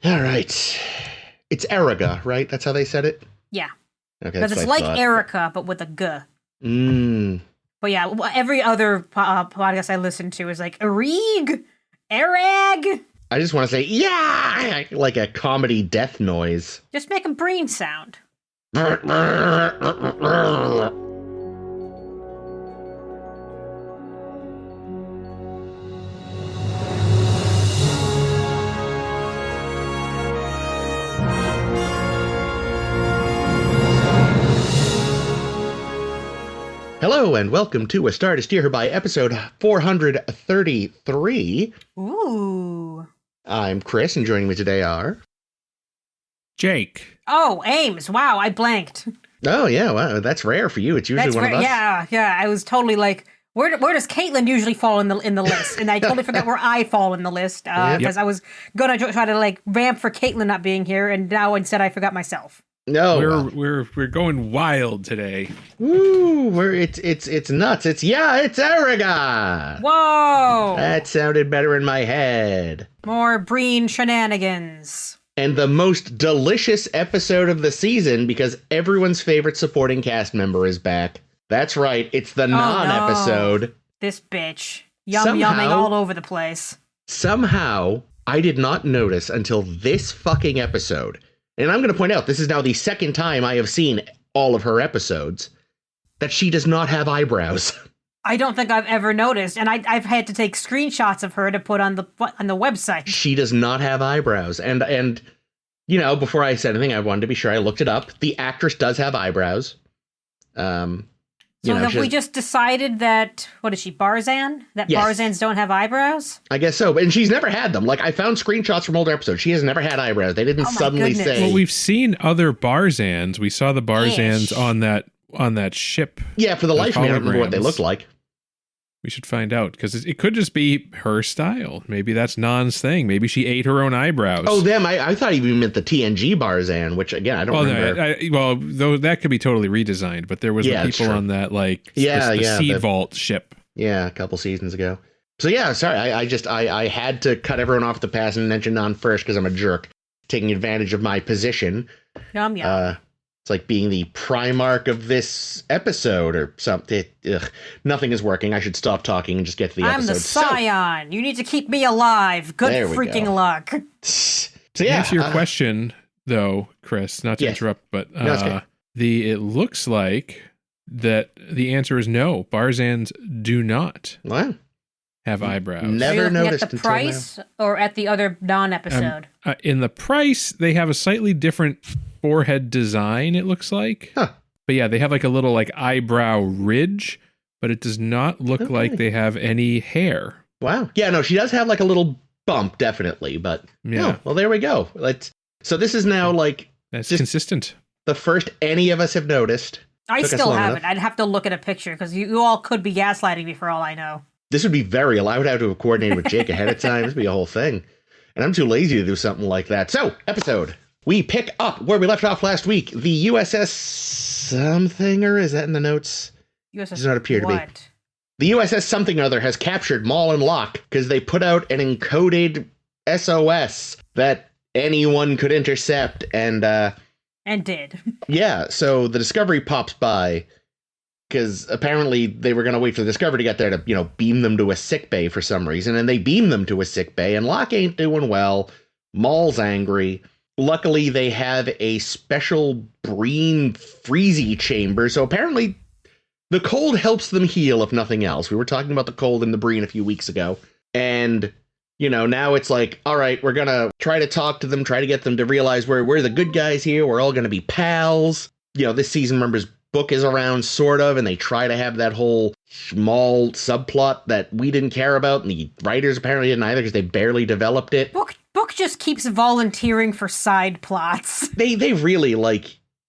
All right. It's Erigah, right? That's how they said it? Yeah. Okay, Because that's it's what I like thought. Erica, but with a G. Mm. But yeah, every other podcast I listen to is like, Erigah, Erag. I just want to say, yeah, like a comedy death noise. Just make a Breen sound. Hello and welcome to A Star to Steer Her By, episode 433. Ooh. I'm Chris, and joining me today are... Jake. Oh, Ames. Wow, I blanked. Oh, yeah, wow, that's rare for you. It's usually one of us. Yeah. I was totally like, where does Caitlin usually fall in the list? And I totally forgot where I fall in the list because I was gonna try to like vamp for Caitlin not being here, and now instead I forgot myself. No, We're going wild today. Woo! It's nuts. It's Erigah. Whoa! That sounded better in my head. More Breen shenanigans. And the most delicious episode of the season because everyone's favorite supporting cast member is back. That's right. It's the non-episode. No. This bitch. Yumming all over the place. Somehow, I did not notice until this fucking episode. And I'm going to point out, this is now the second time I have seen all of her episodes, that she does not have eyebrows. I don't think I've ever noticed, and I've had to take screenshots of her to put on the website. She does not have eyebrows. And you know, before I said anything, I wanted to be sure I looked it up. The actress does have eyebrows. Have we just decided that, what is she, Barzan? That yes. Barzans don't have eyebrows? I guess so, and she's never had them. Like, I found screenshots from older episodes. She has never had eyebrows. They didn't suddenly say... Well, we've seen other Barzans. We saw the Barzans on that ship. Yeah, for the life of me, I don't remember what they looked like. We should find out, because it could just be her style. Maybe that's Nan's thing. Maybe she ate her own eyebrows. Oh, them. I thought you meant the TNG Barzan, which, again, I don't remember. Though that could be totally redesigned, but there was the people on that, like, the Seed Vault ship. Yeah, a couple seasons ago. So, yeah, sorry. I had to cut everyone off the pass and mention Nan first because I'm a jerk, taking advantage of my position. Yum. It's like being the Primarch of this episode or something. Nothing is working. I should stop talking and just get to the episode. I'm the Scion. You need to keep me alive. Good freaking luck. So, to answer your question, though, Chris, not to interrupt, but it looks like that the answer is no. Barzans do not have eyebrows. Never noticed at the price or at the other non-episode? In the price, they have a slightly different forehead design, it looks like. Huh. But yeah, they have like a little like eyebrow ridge, but it does not look like they have any hair. Wow. Yeah, no, she does have like a little bump, definitely, but well, there we go. So this is now like... That's consistent. The first any of us have noticed. I still haven't. I'd have to look at a picture because you all could be gaslighting me for all I know. This would be I would have to have coordinated with Jake ahead of time. This would be a whole thing. And I'm too lazy to do something like that. So, episode. We pick up where we left off last week. The USS something, or is that in the notes? USS does not appear what? to be. The USS something or other has captured Maul and Locke because they put out an encoded SOS that anyone could intercept. And did. Yeah, so the Discovery pops by because apparently they were going to wait for the Discovery to get there to, beam them to a sickbay for some reason. And they beam them to a sickbay, and Locke ain't doing well. Maul's angry. Luckily, they have a special Breen freezy chamber, so apparently the cold helps them heal, if nothing else. We were talking about the cold in the Breen a few weeks ago, and, now it's like, all right, we're gonna try to talk to them, try to get them to realize we're the good guys here, we're all gonna be pals. This season, remember's book is around, sort of, and they try to have that whole small subplot that we didn't care about, and the writers apparently didn't either because they barely developed it. Book just keeps volunteering for side plots. They really,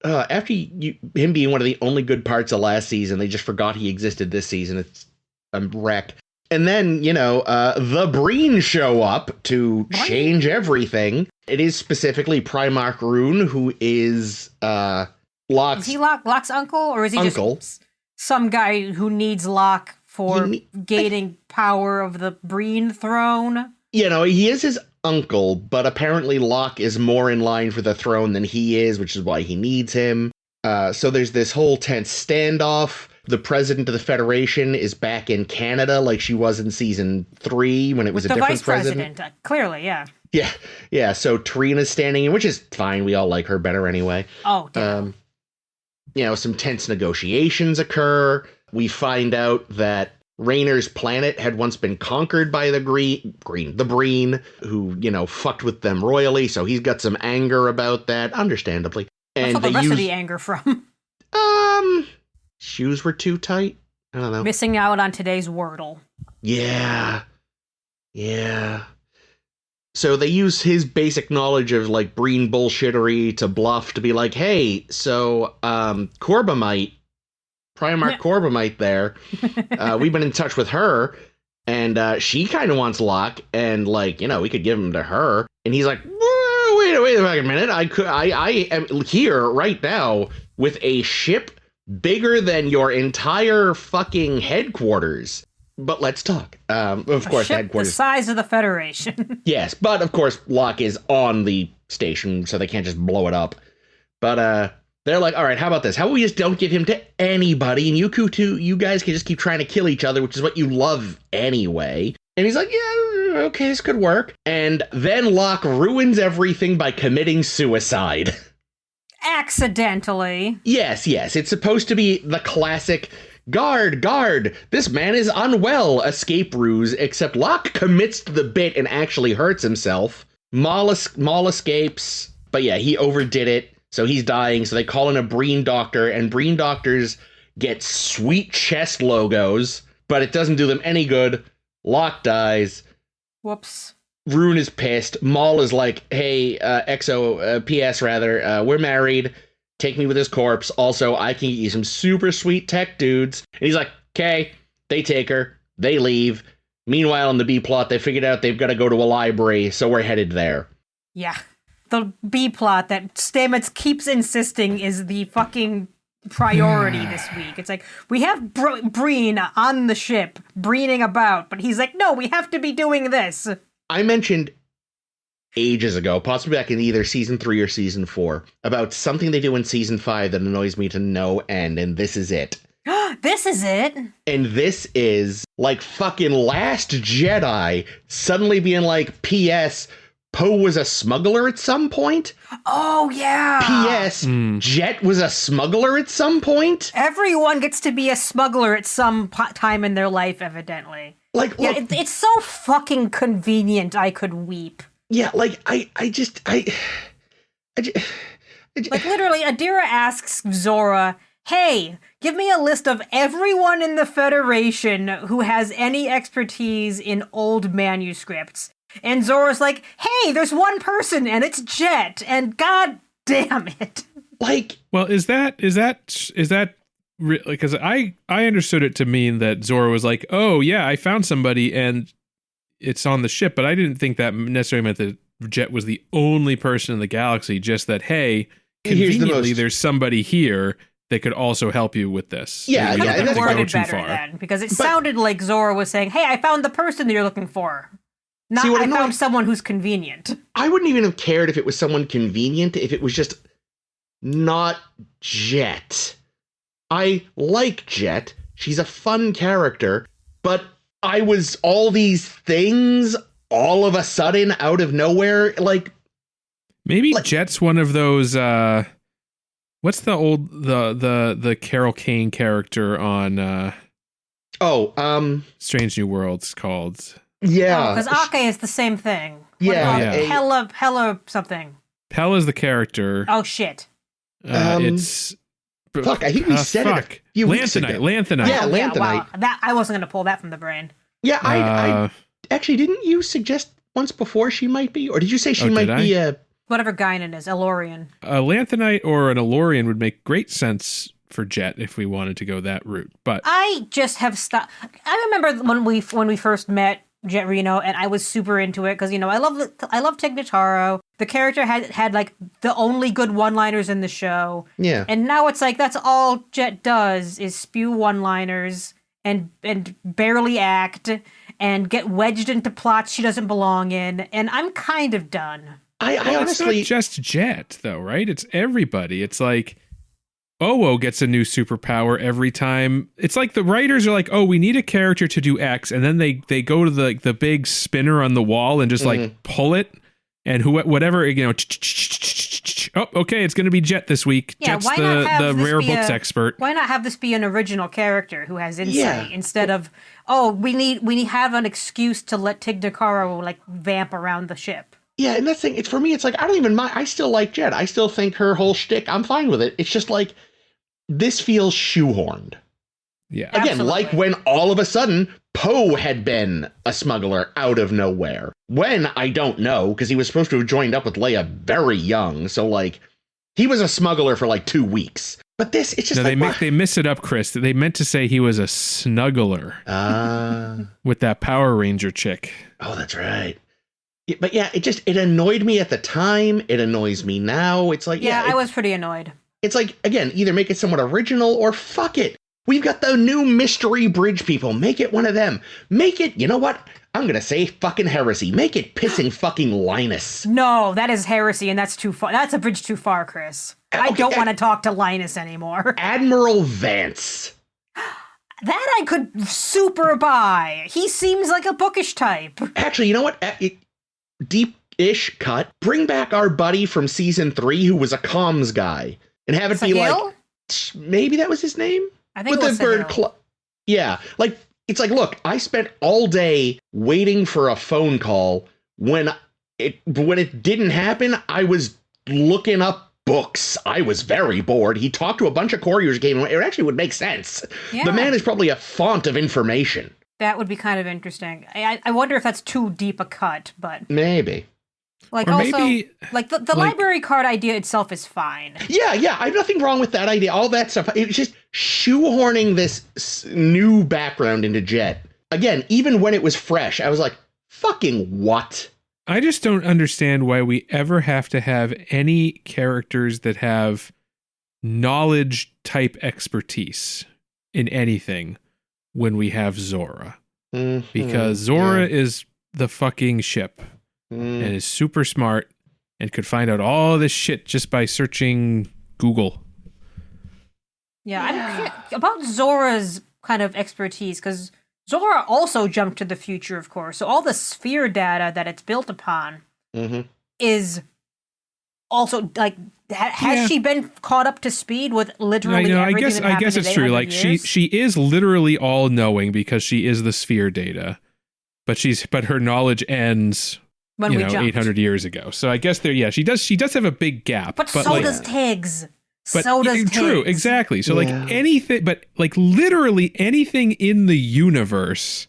after him being one of the only good parts of last season, they just forgot he existed this season. It's a wreck. And then, the Breen show up to change everything. It is specifically Primarch Rune, who is Locke's... Is he Locke's uncle, or is he just some guy who needs Locke for gaining power of the Breen throne? He is his uncle, but apparently Locke is more in line for the throne than he is, which is why he needs him. So there's this whole tense standoff. The president of the Federation is back in Canada like she was in season 3 when it was a different vice president. Clearly, yeah. Yeah. So Trina's standing in, which is fine. We all like her better anyway. Oh, damn. Some tense negotiations occur. We find out that Rayner's planet had once been conquered by the Breen, who, fucked with them royally. So he's got some anger about that, understandably. And what's the rest of the anger from? Shoes were too tight. I don't know. Missing out on today's Wordle. Yeah. So they use his basic knowledge of like Breen bullshittery to bluff to be like, hey, so Corbomite, Primarch Corbomite there, we've been in touch with her, and she kind of wants Locke, and we could give him to her. And he's like, wait a fucking minute, I am here right now with a ship bigger than your entire fucking headquarters. But let's talk. Of course, headquarters. The size of the Federation. Yes, but of course, Locke is on the station, so they can't just blow it up. But they're like, all right, how about this? How about we just don't give him to anybody, and you guys can just keep trying to kill each other, which is what you love anyway. And he's like, yeah, okay, this could work. And then Locke ruins everything by committing suicide. Accidentally. Yes. It's supposed to be the classic guard, this man is unwell escape ruse, except Locke commits to the bit and actually hurts himself. Maul escapes, but yeah, he overdid it, so he's dying, so they call in a Breen doctor, and Breen doctors get sweet chest logos, but it doesn't do them any good. Locke dies. Whoops. Rune is pissed. Maul is like, hey, PS rather, we're married. Take me with his corpse. Also, I can get you some super sweet tech dudes. And he's like, okay. They take her. They leave. Meanwhile, in the B plot, they figured out they've got to go to a library, so we're headed there. Yeah. The B plot that Stamets keeps insisting is the fucking priority this week. It's like, we have Breen on the ship, breening about, but he's like, no, we have to be doing this. I mentioned ages ago, possibly back in either season 3 or season 4, about something they do in season 5 that annoys me to no end, and this is it. This is it? And this is like fucking Last Jedi suddenly being like, P.S. Poe was a smuggler at some point? Oh, yeah. P.S. Jett was a smuggler at some point? Everyone gets to be a smuggler at some time in their life, evidently. Like, look, yeah, it's so fucking convenient I could weep. Yeah, like, I just like, literally, Adira asks Zora, hey, give me a list of everyone in the Federation who has any expertise in old manuscripts. And Zora's like, hey, there's one person, and it's Jett, and god damn it. Like, well, is that because I understood it to mean that Zora was like, oh yeah, I found somebody and it's on the ship, but I didn't think that necessarily meant that Jett was the only person in the galaxy, just that, hey, conveniently there's somebody here that could also help you with this. Yeah, that's worded better then, because it sounded like Zora was saying, hey, I found the person that you're looking for. Not, I found someone who's convenient. I wouldn't even have cared if it was someone convenient, if it was just not Jett. I like Jett. She's a fun character, but I was all these things all of a sudden out of nowhere, like... Maybe Jett's one of those, what's the Carol Kane character on, Strange New Worlds called? Yeah. Because Ake is the same thing. Yeah. Pella something. Pella's the character. Oh, shit. It's... Fuck, I think we said it a few weeks ago. Lanthanite. Yeah, Lanthanite. Wow. That, I wasn't going to pull that from the brain. Yeah, I actually, didn't you suggest once before she might be? Or did you say she might be a... Whatever Guinan is, Elorian. A Lanthanite or an Elorian would make great sense for Jett if we wanted to go that route. But I just have stopped... I remember when we first met Jett Reno, and I was super into it because, I love Tig Notaro. The character had like the only good one-liners in the show. Yeah. And now it's like that's all Jett does is spew one-liners and barely act and get wedged into plots she doesn't belong in, and I'm kind of done. I honestly... It's not just Jett, though, right? It's everybody. It's like Owo gets a new superpower every time. It's like the writers are like, oh, we need a character to do X, and then they go to the big spinner on the wall and just like pull it, and whatever, you know, oh, okay, it's going to be Jett this week. Yeah, Jett's the rare books expert. Why not have this be an original character who has insight instead of, oh, we have an excuse to let Tig Notaro like vamp around the ship. Yeah, and that's the thing. It's for me. It's like I don't even mind. I still like Jett. I still think her whole shtick. I'm fine with it. It's just like this feels shoehorned. Yeah. Again, Absolutely. like when all of a sudden Poe had been a smuggler out of nowhere. When, I don't know, because he was supposed to have joined up with Leia very young. So, like, he was a smuggler for like 2 weeks. But this, it's just they miss it up, Chris. They meant to say he was a snuggler with that Power Ranger chick. Oh, that's right. But yeah, it annoyed me at the time. It annoys me now. It's like, I was pretty annoyed. It's like, again, either make it somewhat original or fuck it. We've got the new mystery bridge people. Make it one of them. Make it, you know what? I'm going to say fucking heresy. Make it pissing fucking Linus. No, that is heresy, and that's too far. That's a bridge too far, Chris. Okay, I don't want to talk to Linus anymore. Admiral Vance. That I could super buy. He seems like a bookish type. Actually, you know what? Deep-ish cut. Bring back our buddy from season 3 who was a comms guy. And have it be like, maybe that was his name? I think it was the bird yeah, like it's like, look, I spent all day waiting for a phone call. When it didn't happen, I was looking up books. I was very bored. He talked to a bunch of couriers, it actually would make sense. Yeah. The man is probably a font of information. That would be kind of interesting. I wonder if that's too deep a cut, but maybe. Like, or also, maybe, like the library card idea itself is fine. Yeah, I have nothing wrong with that idea. All that stuff. It's just shoehorning this new background into Jett. Again, even when it was fresh, I was like, fucking what? I just don't understand why we ever have to have any characters that have knowledge type expertise in anything when we have Zora. Mm-hmm. Because Zora is the fucking ship. And is super smart and could find out all this shit just by searching Google. Yeah. I'm curious about Zora's kind of expertise, because Zora also jumped to the future, of course. So all the sphere data that it's built upon is also like, has she been caught up to speed with literally everything? I guess it's true. Like she is literally all knowing because she is the sphere data, but her knowledge ends. When 800 years ago. So I guess she does have a big gap. But so like, does Tiggs. But so does Tiggs. True, exactly. So like anything, but like literally anything in the universe,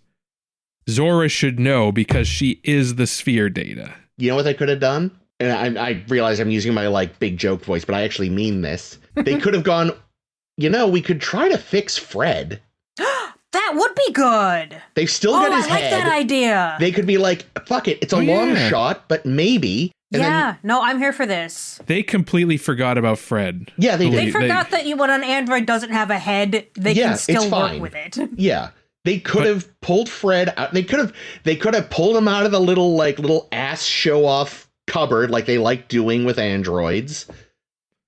Zora should know because she is the sphere data. You know what they could have done? And I realize I'm using my like big joke voice, but I actually mean this. They could have gone, we could try to fix Fred. That would be good. They've still got his head. I like that idea. They could be like, fuck it, it's a long shot, but maybe. And no, I'm here for this. They completely forgot about Fred. Yeah, they did. They forgot that when an android doesn't have a head, they can still work with it. Yeah. They could have pulled Fred out. They could have pulled him out of the little ass show off cupboard like they like doing with androids.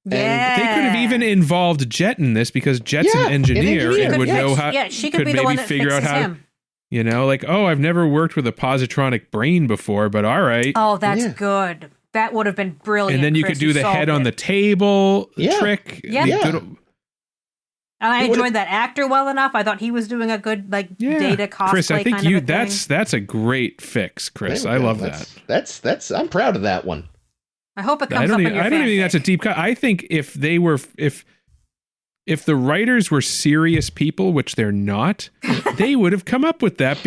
Yeah. They could have even involved Jett in this because Jett's an engineer and would know how. Yeah, she could be the one that figure out how. Him. Like, I've never worked with a positronic brain before, but all right. Oh, that's good. That would have been brilliant. And then you could do the head on the table trick. Yeah. And I enjoyed that actor well enough. I thought he was doing a good data cosplay. Chris, I think kind of that's a great fix, Chris. I love that. That's I'm proud of that one. I hope it comes up in your I don't even think that's a deep cut. I think if the writers were serious people, which they're not, they would have come up with that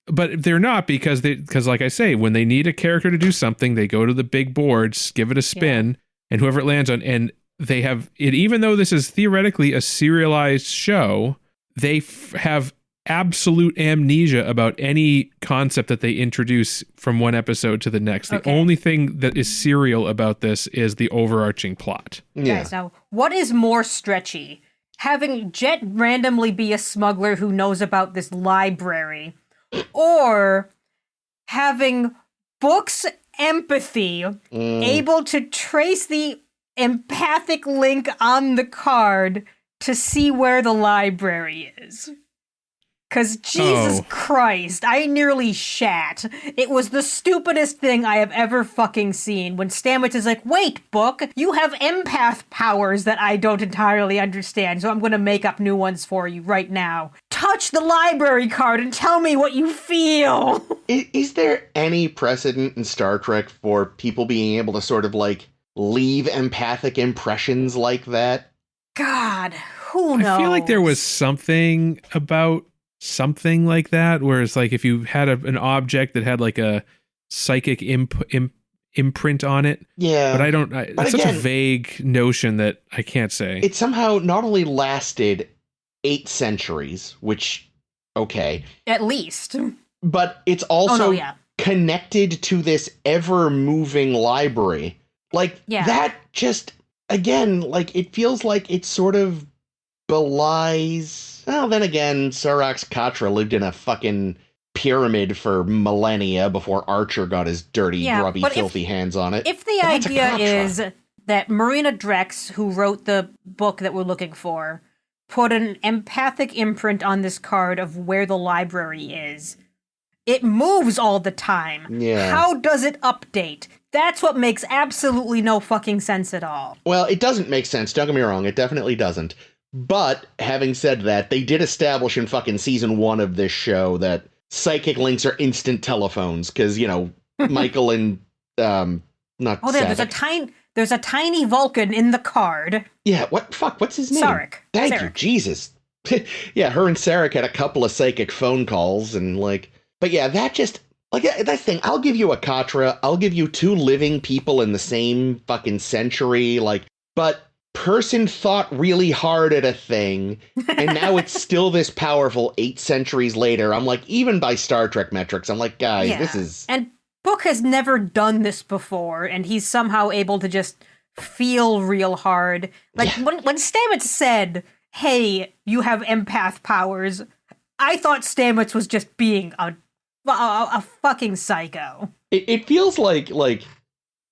but they're not because like I say, when they need a character to do something, they go to the big boards, give it a spin, and whoever it lands on, and they have it, even though this is theoretically a serialized show, they have absolute amnesia about any concept that they introduce from one episode to the next. The only thing that is serial about this is the overarching plot. Yeah. Guys, now, what is more stretchy? having Jett randomly be a smuggler who knows about this library, or having Book's empathy able to trace the empathic link on the card to see where the library is. Because Jesus Christ, I nearly shat. It was the stupidest thing I have ever fucking seen when Stamets is like, wait, Book, you have empath powers that I don't entirely understand, so I'm going to make up new ones for you right now. Touch the library card and tell me what you feel. Is there any precedent in Star Trek for people being able to sort of, like, leave empathic impressions like that? God, who knows? I feel like there was something about something like that, where it's like if you had an object that had like a psychic imprint on it. Yeah. But it's such a vague notion that I can't say. It somehow not only lasted 8 centuries, which, okay. At least. But it's also connected to this ever-moving library. Like, that just, again, like, it feels like it sort of belies... Well, then again, Surak's Katra lived in a fucking pyramid for millennia before Archer got his dirty, grubby, filthy hands on it. If the idea is that Marina Drex, who wrote the book that we're looking for, put an empathic imprint on this card of where the library is, it moves all the time. Yeah. How does it update? That's what makes absolutely no fucking sense at all. Well, it doesn't make sense. Don't get me wrong. It definitely doesn't. But, having said that, they did establish in fucking season 1 of this show that psychic links are instant telephones, because, you know, Michael and, there's a tiny Vulcan in the card. Yeah, what's his name? Sarek. Thank you, Jesus. Yeah, her and Sarek had a couple of psychic phone calls, and, like, but yeah, that just, like, that thing, I'll give you a Katra, I'll give you 2 living people in the same fucking century, like, but... person thought really hard at a thing, and now it's still this powerful 8 centuries later. I'm like, even by Star Trek metrics, I'm like, guys, this is... And Book has never done this before, and he's somehow able to just feel real hard. Like, when Stamets said, hey, you have empath powers, I thought Stamets was just being a fucking psycho. It feels like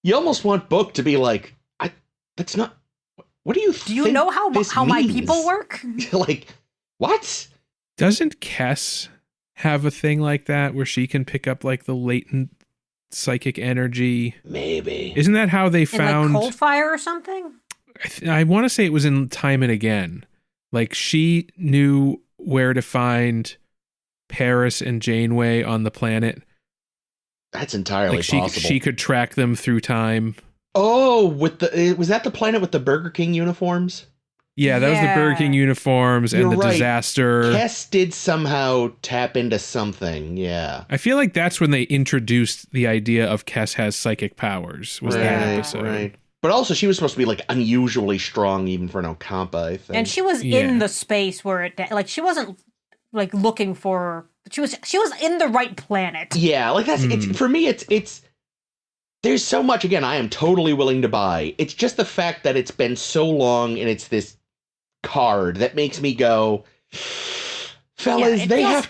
you almost want Book to be like, that's not... What do you think? Do you know how my people work? Like, what? Doesn't Kes have a thing like that where she can pick up like the latent psychic energy? Maybe. Isn't that how they found like Coldfire or something? I want to say it was in Time and Again. Like she knew where to find Paris and Janeway on the planet. That's entirely possible. She could track them through time. Oh, was that the planet with the Burger King uniforms? Yeah, that was the Burger King uniforms and the disaster. Kes did somehow tap into something, yeah. I feel like that's when they introduced the idea of Kes has psychic powers, was that episode. Right. But also, she was supposed to be, like, unusually strong even for an Ocampa, I think. And she was in the space where she wasn't, like, looking for... She was in the right planet. Yeah, like, that's... It's, for me, it's... There's so much, again, I am totally willing to buy. It's just the fact that it's been so long and it's this card that makes me go, fellas, they have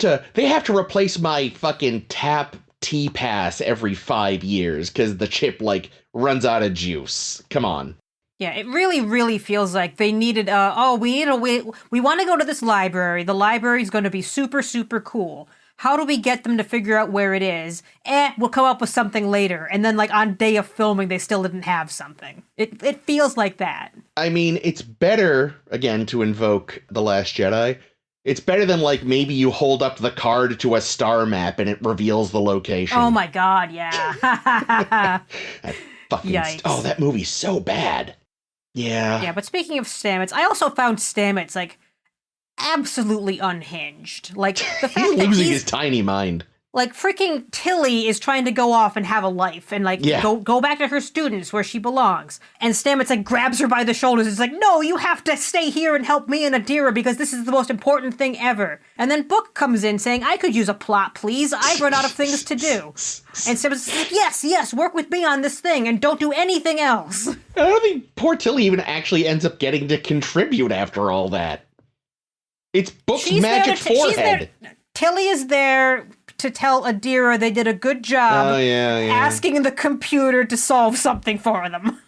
to replace my fucking tap T-Pass every 5 years because the chip, like, runs out of juice. Come on. Yeah, it really, really feels like they needed, we want to go to this library. The library's going to be super, super cool. How do we get them to figure out where it is? We'll come up with something later. And then, like, on day of filming, they still didn't have something. It feels like that. I mean, it's better, again, to invoke The Last Jedi. It's better than, like, maybe you hold up the card to a star map and it reveals the location. Oh, my God, yeah. That fucking... Yikes. Oh, that movie's so bad. Yeah. Yeah, but speaking of Stamets, I also found Stamets, like... absolutely unhinged. Like, the fact he's losing his tiny mind. Like, freaking Tilly is trying to go off and have a life and, like, go back to her students where she belongs. And Stamets, like, grabs her by the shoulders. It's like, no, you have to stay here and help me and Adira because this is the most important thing ever. And then Book comes in saying, I could use a plot, please. I've run out of things to do. And Stamets is like, yes, work with me on this thing and don't do anything else. I don't think poor Tilly even actually ends up getting to contribute after all that. It's Book's magic forehead. Tilly is there to tell Adira they did a good job asking the computer to solve something for them.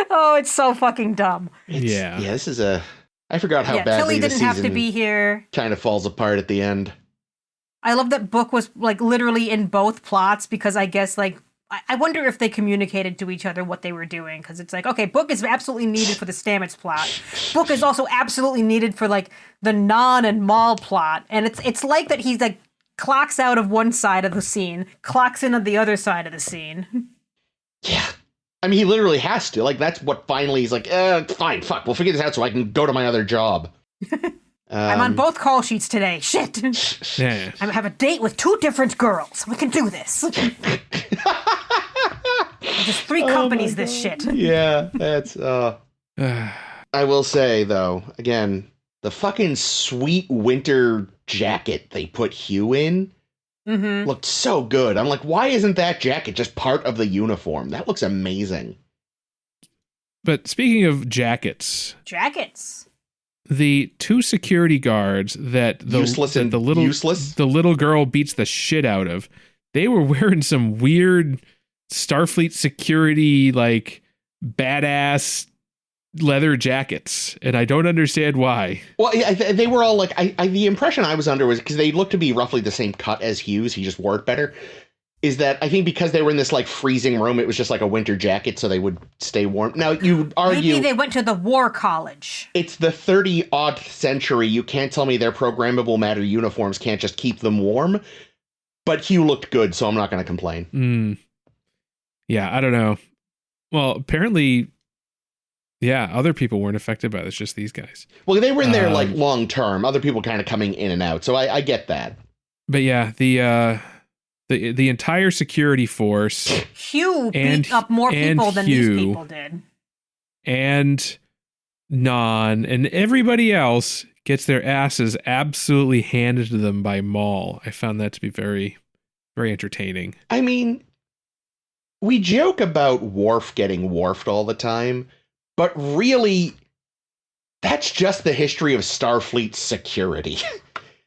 Oh, it's so fucking dumb. This is I forgot how badly Tilly the didn't have to be here. Kind of falls apart at the end. I love that Book was like literally in both plots because I guess like I wonder if they communicated to each other what they were doing because it's like, okay, Book is absolutely needed for the Stamets plot. Book is also absolutely needed for like the Non and Maul plot, and it's like that he's like clocks out of one side of the scene, clocks in on the other side of the scene. Yeah. I mean, he literally has to. Like, that's what finally he's like, fine, fuck, we'll figure this out so I can go to my other job. I'm on both call sheets today. Shit. Yeah. I have a date with 2 different girls. We can do this. Just 3 companies, this shit. Yeah, that's, I will say, though, again, the fucking sweet winter jacket they put Hugh in looked so good. I'm like, why isn't that jacket just part of the uniform? That looks amazing. But speaking of jackets, the 2 security guards that the little girl beats the shit out of, they were wearing some weird Starfleet security like badass leather jackets, and I don't understand why. Well, they were all like, the impression I was under was because they looked to be roughly the same cut as Hugh's. He just wore it better. Is that I think because they were in this like freezing room, it was just like a winter jacket, so they would stay warm. Now you would argue maybe they went to the war college. It's the 30-odd century. You can't tell me their programmable matter uniforms can't just keep them warm. But Hugh looked good, so I'm not going to complain. Yeah, I don't know. Well, apparently. Yeah, other people weren't affected by this, just these guys. Well, they were in there like long term. Other people kind of coming in and out, so I get that. But yeah, the entire security force. Hugh beat up more people than these people did. And Non and everybody else gets their asses absolutely handed to them by Maul. I found that to be very, very entertaining. I mean, we joke about Worf getting Worfed all the time. But really, that's just the history of Starfleet security.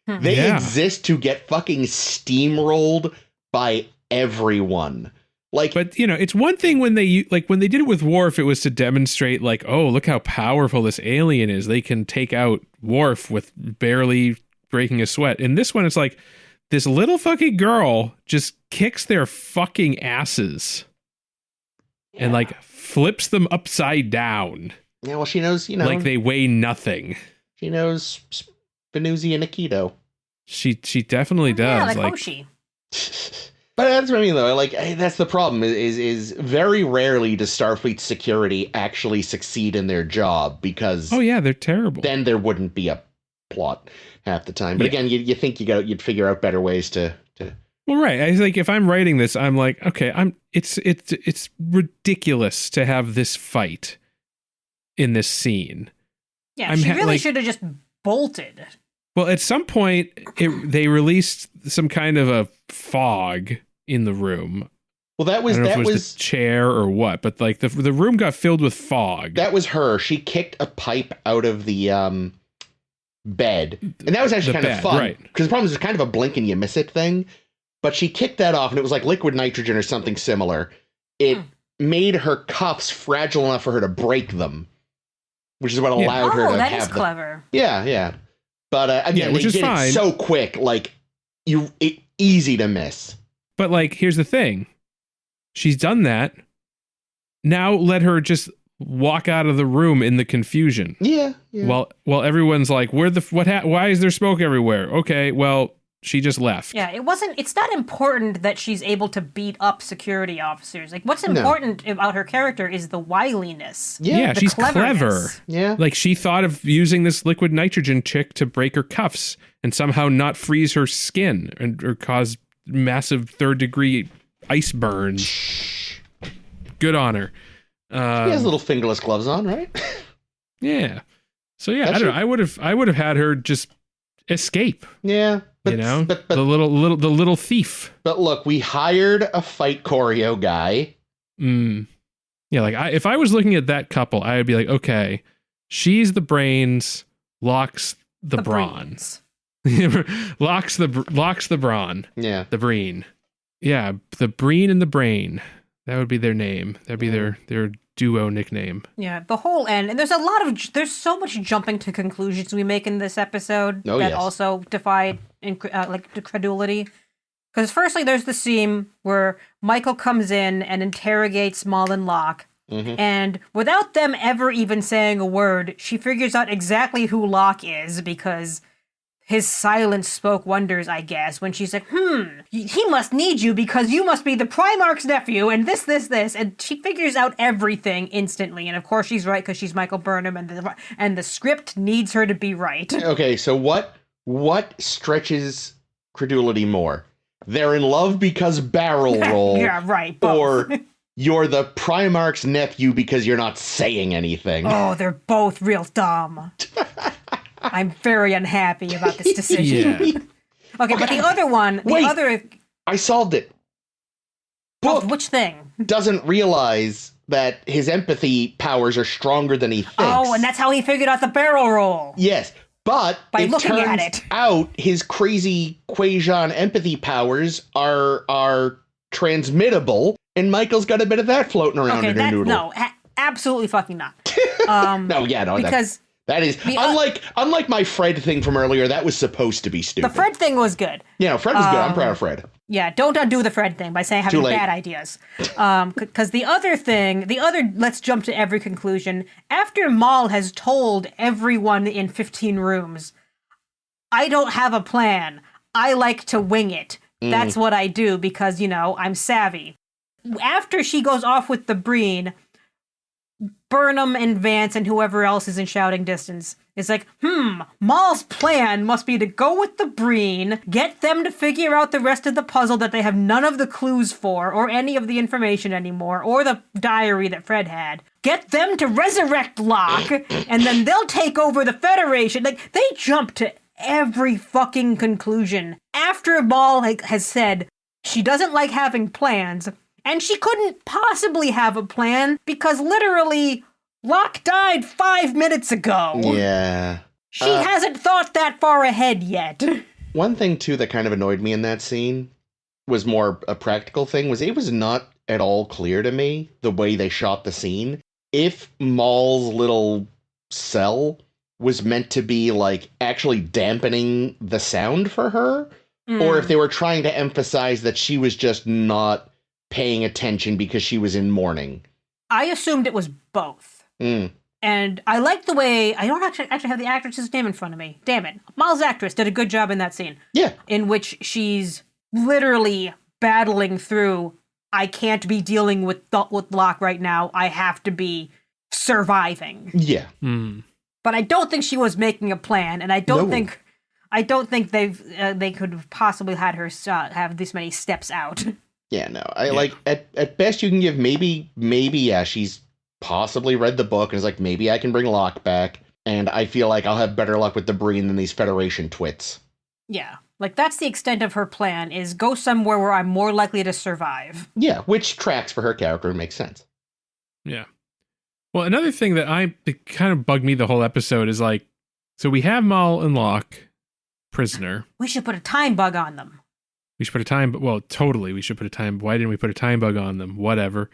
They exist to get fucking steamrolled by everyone. Like, but it's one thing when they did it with Worf, it was to demonstrate like, oh, look how powerful this alien is. They can take out Worf with barely breaking a sweat. In this one, it's like this little fucking girl just kicks their fucking asses and like flips them upside down. Yeah, well, she knows, like they weigh nothing. She knows Spinuzzi and Aikido. She definitely does. Yeah, like Hoshi. But that's what I mean, though. Like, that's the problem. Is very rarely does Starfleet security actually succeed in their job because. Oh yeah, they're terrible. Then there wouldn't be a plot half the time. But again, you think you'd figure out better ways to. Well, right. I like if I'm writing this, I'm like, okay, it's ridiculous to have this fight in this scene. Yeah, she really should have just bolted. Well, at some point, they released some kind of a fog in the room. Well, that was the chair or what, but like the room got filled with fog. That was her. She kicked a pipe out of the bed, and that was actually kind of fun. Right. Because the problem is it's kind of a blink and you miss it thing. But she kicked that off, and it was like liquid nitrogen or something similar. It made her cuffs fragile enough for her to break them, which is what allowed her to have that is clever. Yeah. But again, which they is did fine. It so quick, like easy to miss. But like, here's the thing: she's done that. Now let her just walk out of the room in the confusion. Yeah. While everyone's like, why is there smoke everywhere? Okay, well. She just left. Yeah, it's not important that she's able to beat up security officers. Like, what's important about her character is the wiliness. Yeah, she's clever. Yeah. Like, she thought of using this liquid nitrogen chick to break her cuffs and somehow not freeze her skin or cause massive 3rd-degree ice burns. Good on her. She has little fingerless gloves on, right? Yeah. So, yeah, I don't know. I would have had her just escape. Yeah. But, but the little thief. But look, we hired a fight choreo guy. Yeah, like if I was looking at that couple, I would be like, okay, she's the brains, Locke's the brawn. locks the brawn. Yeah. The Breen. Yeah, the Breen and the Brain. That would be their name. That'd be their duo nickname. Yeah, the whole end. And there's so much jumping to conclusions we make in this episode that also defy incredulity. Because firstly, there's the scene where Michael comes in and interrogates Maul and Locke. Mm-hmm. And without them ever even saying a word, she figures out exactly who Locke is because his silence spoke wonders, I guess, when she's like, he must need you because you must be the Primarch's nephew and this. And she figures out everything instantly. And of course she's right because she's Michael Burnham and the script needs her to be right. Okay, so what stretches credulity more? They're in love because barrel roll. Yeah, right. Both. Or you're the Primarch's nephew because you're not saying anything. Oh, they're both real dumb. I'm very unhappy about this decision. Yeah. Okay, but the other one, I solved it. Book which thing? doesn't realize that his empathy powers are stronger than he thinks. Oh, and that's how he figured out the barrel roll. Yes, but by looking at it, out his crazy Quajon empathy powers are transmittable, and Michael's got a bit of that floating around in her noodle. No, absolutely fucking not. Because that is unlike my Fred thing from earlier. That was supposed to be stupid. The Fred thing was good. Yeah, Fred was good. I'm proud of Fred. Yeah, don't undo the Fred thing by saying having bad ideas. Because the other, let's jump to every conclusion. After Maul has told everyone in 15 rooms, I don't have a plan. I like to wing it. That's what I do because, I'm savvy. After she goes off with the Breen, Burnham and Vance and whoever else is in shouting distance is like, Maul's plan must be to go with the Breen, get them to figure out the rest of the puzzle that they have none of the clues for, or any of the information anymore, or the diary that Fred had. Get them to resurrect Locke, and then they'll take over the Federation. Like, they jump to every fucking conclusion. After Maul has said she doesn't like having plans, and she couldn't possibly have a plan because literally Locke died 5 minutes ago. Yeah. She hasn't thought that far ahead yet. One thing, too, that kind of annoyed me in that scene was more a practical thing, was it was not at all clear to me, the way they shot the scene, if Maul's little cell was meant to be, actually dampening the sound for her, or if they were trying to emphasize that she was just not paying attention because she was in mourning. I assumed it was both. And I like the way, I don't actually have the actress's name in front of me. Damn it. Maul's actress did a good job in that scene. Yeah. In which she's literally battling through, I can't be dealing with Locke right now. I have to be surviving. Yeah. But I don't think she was making a plan, and I don't think they could have possibly had her have this many steps out. Yeah, no. At best you can give maybe, she's possibly read the book and is like, maybe I can bring Locke back, and I feel like I'll have better luck with the Breen than these Federation twits. Yeah. That's the extent of her plan, is go somewhere where I'm more likely to survive. Yeah, which tracks for her character and makes sense. Yeah. Well, another thing that it kind of bugged me the whole episode is so we have Maul and Locke prisoner. We should put a time bug on them. We should put a time, totally. We should put a time. Why didn't we put a time bug on them? Whatever.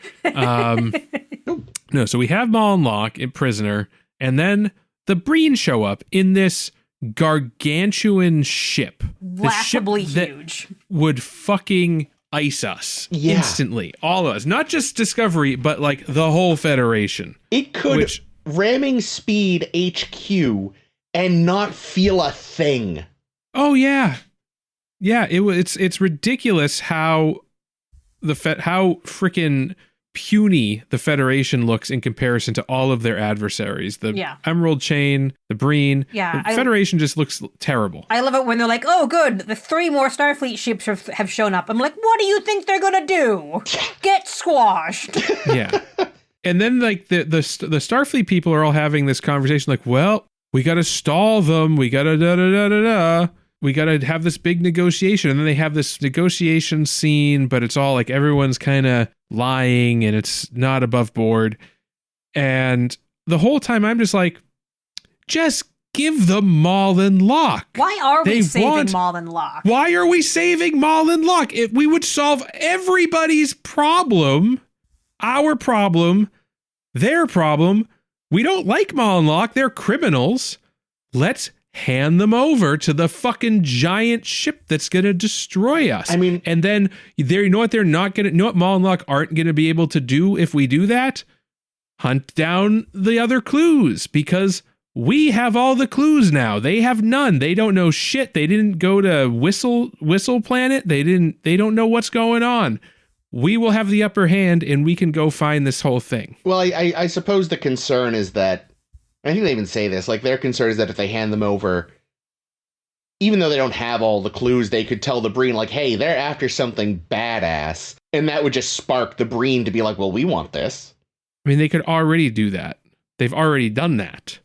No, so we have Maul and Locke in prisoner, and then the Breen show up in this gargantuan ship. Laughably huge. Would fucking ice us instantly. All of us. Not just Discovery, but the whole Federation. It could ramming speed HQ and not feel a thing. Oh, yeah. Yeah, it's ridiculous how freaking puny the Federation looks in comparison to all of their adversaries. The Emerald Chain, the Breen. Yeah, the Federation just looks terrible. I love it when they're like, oh, good, the 3 more Starfleet ships have shown up. I'm like, what do you think they're gonna do? Get squashed. Yeah. And then the Starfleet people are all having this conversation well, we gotta stall them. We gotta da-da-da-da-da. We got to have this big negotiation. And then they have this negotiation scene, but it's all everyone's kind of lying and it's not above board. And the whole time I'm just give them Maul and Locke. Why are we saving Maul and Locke? Why are we saving Maul and Locke? If we would solve everybody's problem, our problem, their problem. We don't like Maul and Locke. They're criminals. Let's hand them over to the fucking giant ship that's going to destroy us. I mean, and then you know what they're not going to, you know what Maul and Locke aren't going to be able to do if we do that? Hunt down the other clues, because we have all the clues now. They have none. They don't know shit. They didn't go to Whistle Planet. They don't know what's going on. We will have the upper hand and we can go find this whole thing. Well, I suppose the concern is that, I think they even say this, like their concern is that if they hand them over, even though they don't have all the clues, they could tell the Breen, like, hey, they're after something badass. And that would just spark the Breen to be like, well, we want this. I mean, they could already do that. They've already done that.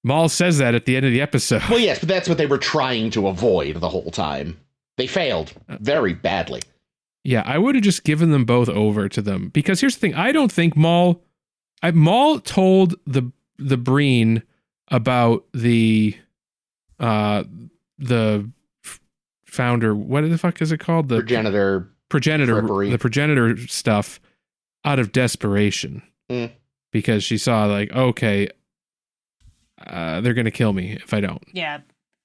Maul says that at the end of the episode. Well, yes, but that's what they were trying to avoid the whole time. They failed very badly. Yeah, I would have just given them both over to them. Because here's the thing. I don't think Maul told the Breen about the founder. What the fuck is it called? The progenitor. The progenitor stuff out of desperation. Because she saw like, okay, they're going to kill me if I don't. Yeah.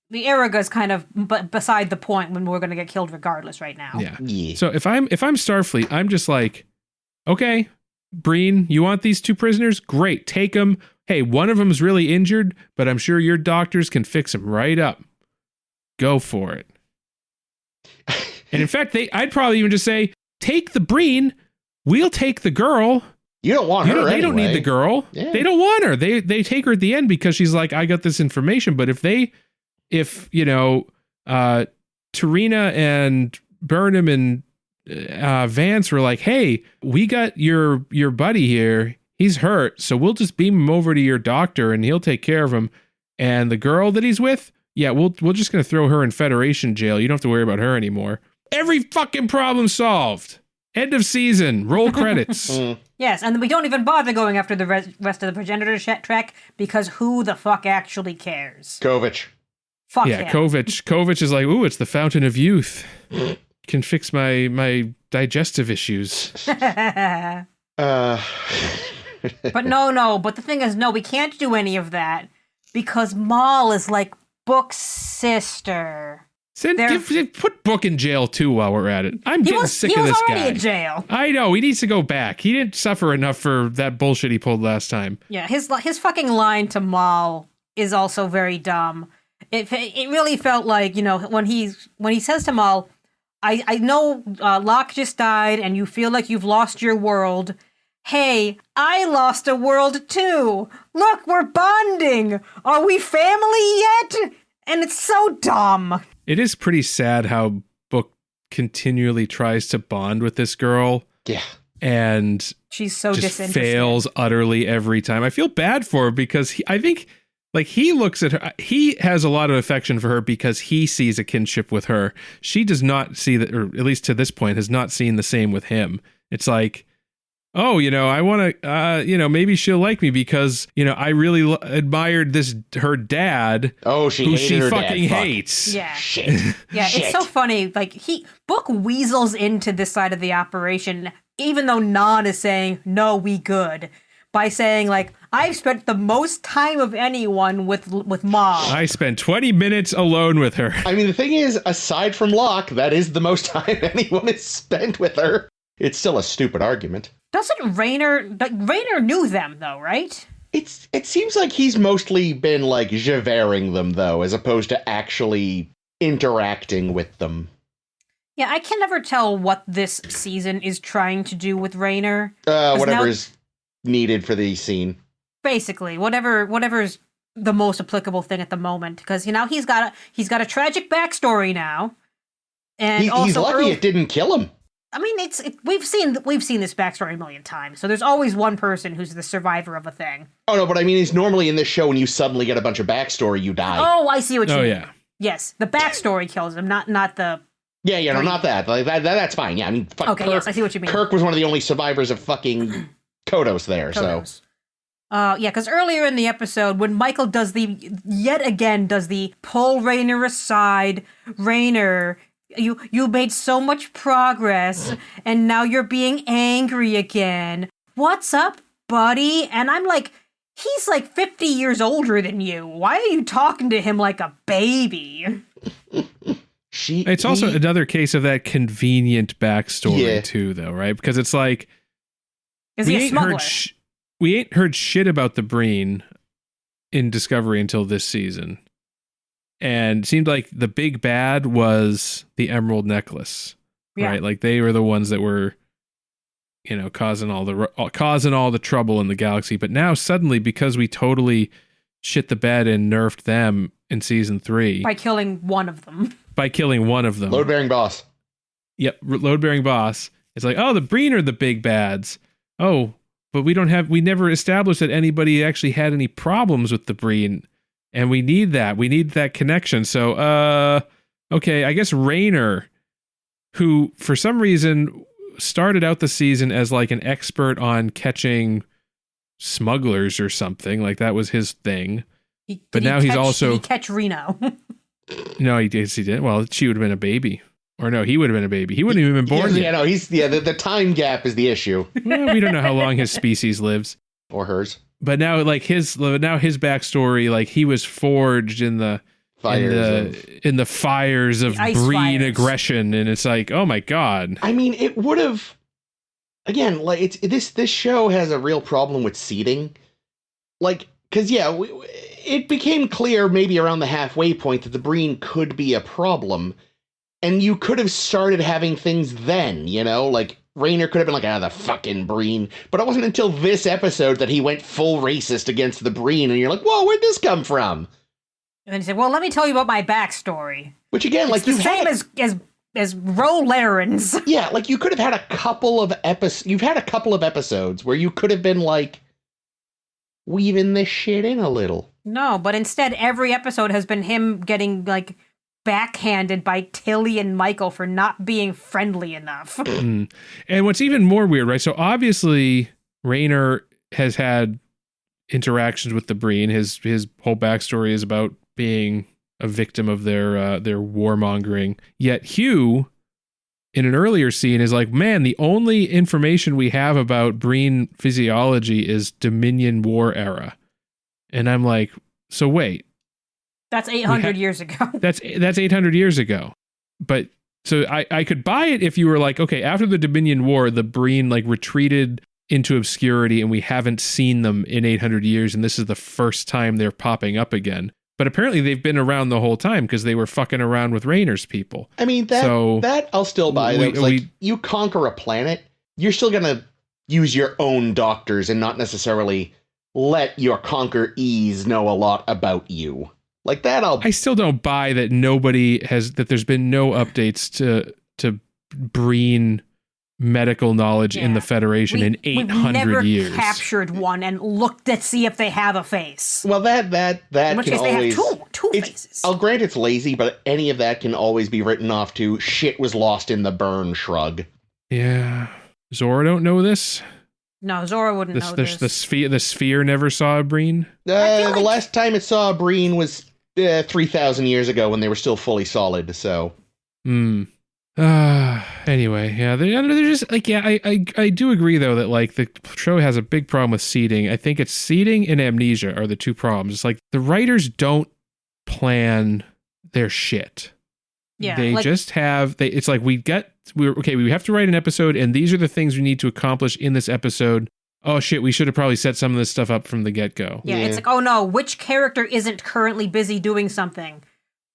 The Erigah is kind of beside the point when we're going to get killed regardless right now. Yeah. So if I'm Starfleet, I'm just like, okay, Breen, you want these two prisoners? Great, take them. Hey, one of them's really injured, but I'm sure your doctors can fix him right up. Go for it. And in fact, I'd probably even just say, take the Breen. We'll take the girl. You don't want her. They don't need the girl. Yeah. They don't want her. They take her at the end because she's like, I got this information. But if Tarina and Burnham and Vance were like, hey, we got your buddy here. He's hurt. So we'll just beam him over to your doctor and he'll take care of him. And the girl that he's with, yeah, we're just going to throw her in Federation jail. You don't have to worry about her anymore. Every fucking problem solved. End of season. Roll credits. Yes, and we don't even bother going after the rest of the progenitor trek because who the fuck actually cares? Kovich. Fuck him. Kovich is like, ooh, it's the fountain of youth. Can fix my digestive issues. But no. But the thing is, no, we can't do any of that because Maul is like Book's sister. Put Book in jail too while we're at it. I'm getting sick of this guy. He was already in jail. I know. He needs to go back. He didn't suffer enough for that bullshit he pulled last time. Yeah, his fucking line to Maul is also very dumb. It really felt like, when he says to Maul, I know Locke just died and you feel like you've lost your world. Hey, I lost a world too. Look, we're bonding. Are we family yet? And it's so dumb. It is pretty sad how Book continually tries to bond with this girl. Yeah. And she's so just disinterested. Fails utterly every time. I feel bad for her because I think he looks at her. He has a lot of affection for her because he sees a kinship with her. She does not see that, or at least to this point, has not seen the same with him. It's like, oh, I want to, maybe she'll like me because, I really admired her dad. Oh, who she fucking dad. hates. Yeah. Shit. Yeah, Shit. It's so funny. Like, Book weasels into this side of the operation, even though Non is saying, no, we good. By saying, like, I've spent the most time of anyone with Maul. I spent 20 minutes alone with her. I mean, the thing is, aside from Locke, that is the most time anyone has spent with her. It's still a stupid argument. Doesn't Rayner knew them though, right? It seems like he's mostly been like javering them though, as opposed to actually interacting with them. Yeah, I can never tell what this season is trying to do with Rayner. Whatever is needed for the scene. Basically, whatever's the most applicable thing at the moment, because he's got a tragic backstory now, and he's lucky it didn't kill him. I mean, we've seen this backstory a million times, so there's always one person who's the survivor of a thing. Oh no, but I mean, it's normally in this show when you suddenly get a bunch of backstory, you die. Oh, I see what you mean. Yeah. Yes, the backstory kills him, not the. Yeah, no, not that. Like that's fine. Yeah, I mean, okay, Kirk, yes, I see what you mean. Kirk was one of the only survivors of fucking Kodos there, Kodos. Yeah, because earlier in the episode, when Michael yet again does the pull Rayner aside, Rayner, you made so much progress, and now you're being angry again. What's up, buddy? And I'm like, he's like 50 years older than you. Why are you talking to him like a baby? It's also another case of that convenient backstory too, though, right? Because it's like, is he a smuggler? We ain't heard shit about the Breen in Discovery until this season. And it seemed like the big bad was the Emerald Necklace, right? Like they were the ones that were, causing all the trouble in the galaxy. But now suddenly, because we totally shit the bed and nerfed them in season 3. By killing one of them. Load-bearing boss. Yep, load-bearing boss. It's like, oh, the Breen are the big bads. Oh, but we never established that anybody actually had any problems with the Breen, and we need that connection. So, okay, I guess Rayner, who for some reason started out the season as like an expert on catching smugglers or something, like that was his thing. Did he catch Reno? No, he didn't. Well, she would have been a baby. Or no, he would have been a baby. He wouldn't have even been born yet. The time gap is the issue. Well, we don't know how long his species lives. Or hers. But now, like his backstory, like he was forged in the fires of Breen aggression, and it's like, oh my god. I mean, it would have. Again, like this show has a real problem with seeding, like because it became clear maybe around the halfway point that the Breen could be a problem. And you could have started having things then, like Rayner could have been like, the fucking Breen. But it wasn't until this episode that he went full racist against the Breen. And you're like, whoa, where'd this come from? And then he said, well, let me tell you about my backstory. Which again, it's the same as Rolaren's. Yeah, like you could have had a couple of episodes. You've had a couple of episodes where you could have been like weaving this shit in a little. No, but instead every episode has been him getting like backhanded by Tilly and Michael for not being friendly enough. And what's even more weird, right? So obviously Rayner has had interactions with the Breen. His whole backstory is about being a victim of their warmongering. Yet Hugh, in an earlier scene, is like, man, the only information we have about Breen physiology is Dominion War era. And I'm like, so wait. That's 800 years ago. That's 800 years ago. But so I could buy it if you were like, okay, after the Dominion War, the Breen like retreated into obscurity and we haven't seen them in 800 years. And this is the first time they're popping up again. But apparently they've been around the whole time because they were fucking around with Rayner's people. I mean, that I'll still buy. You conquer a planet, you're still going to use your own doctors and not necessarily let your conquerees know a lot about you. Like that, I still don't buy that that there's been no updates to Breen medical knowledge in the Federation in 800 years. We've never captured one and looked to see if they have a face. Well, that in which can case always... they have two faces. I'll grant it's lazy, but any of that can always be written off to shit was lost in the burn shrug. Yeah. Zora don't know this? No, Zora wouldn't know this. The sphere never saw a Breen? The last time it saw a Breen was 3,000 years ago when they were still fully solid, so... Anyway, yeah, they're just like, I do agree though that like the show has a big problem with seeding. I think it's seeding and amnesia are the two problems. It's like the writers don't plan their shit. Yeah, they just have it's like we have to write an episode and these are the things we need to accomplish in this episode. Oh shit, we should have probably set some of this stuff up from the get-go. Yeah, it's like, oh no, which character isn't currently busy doing something?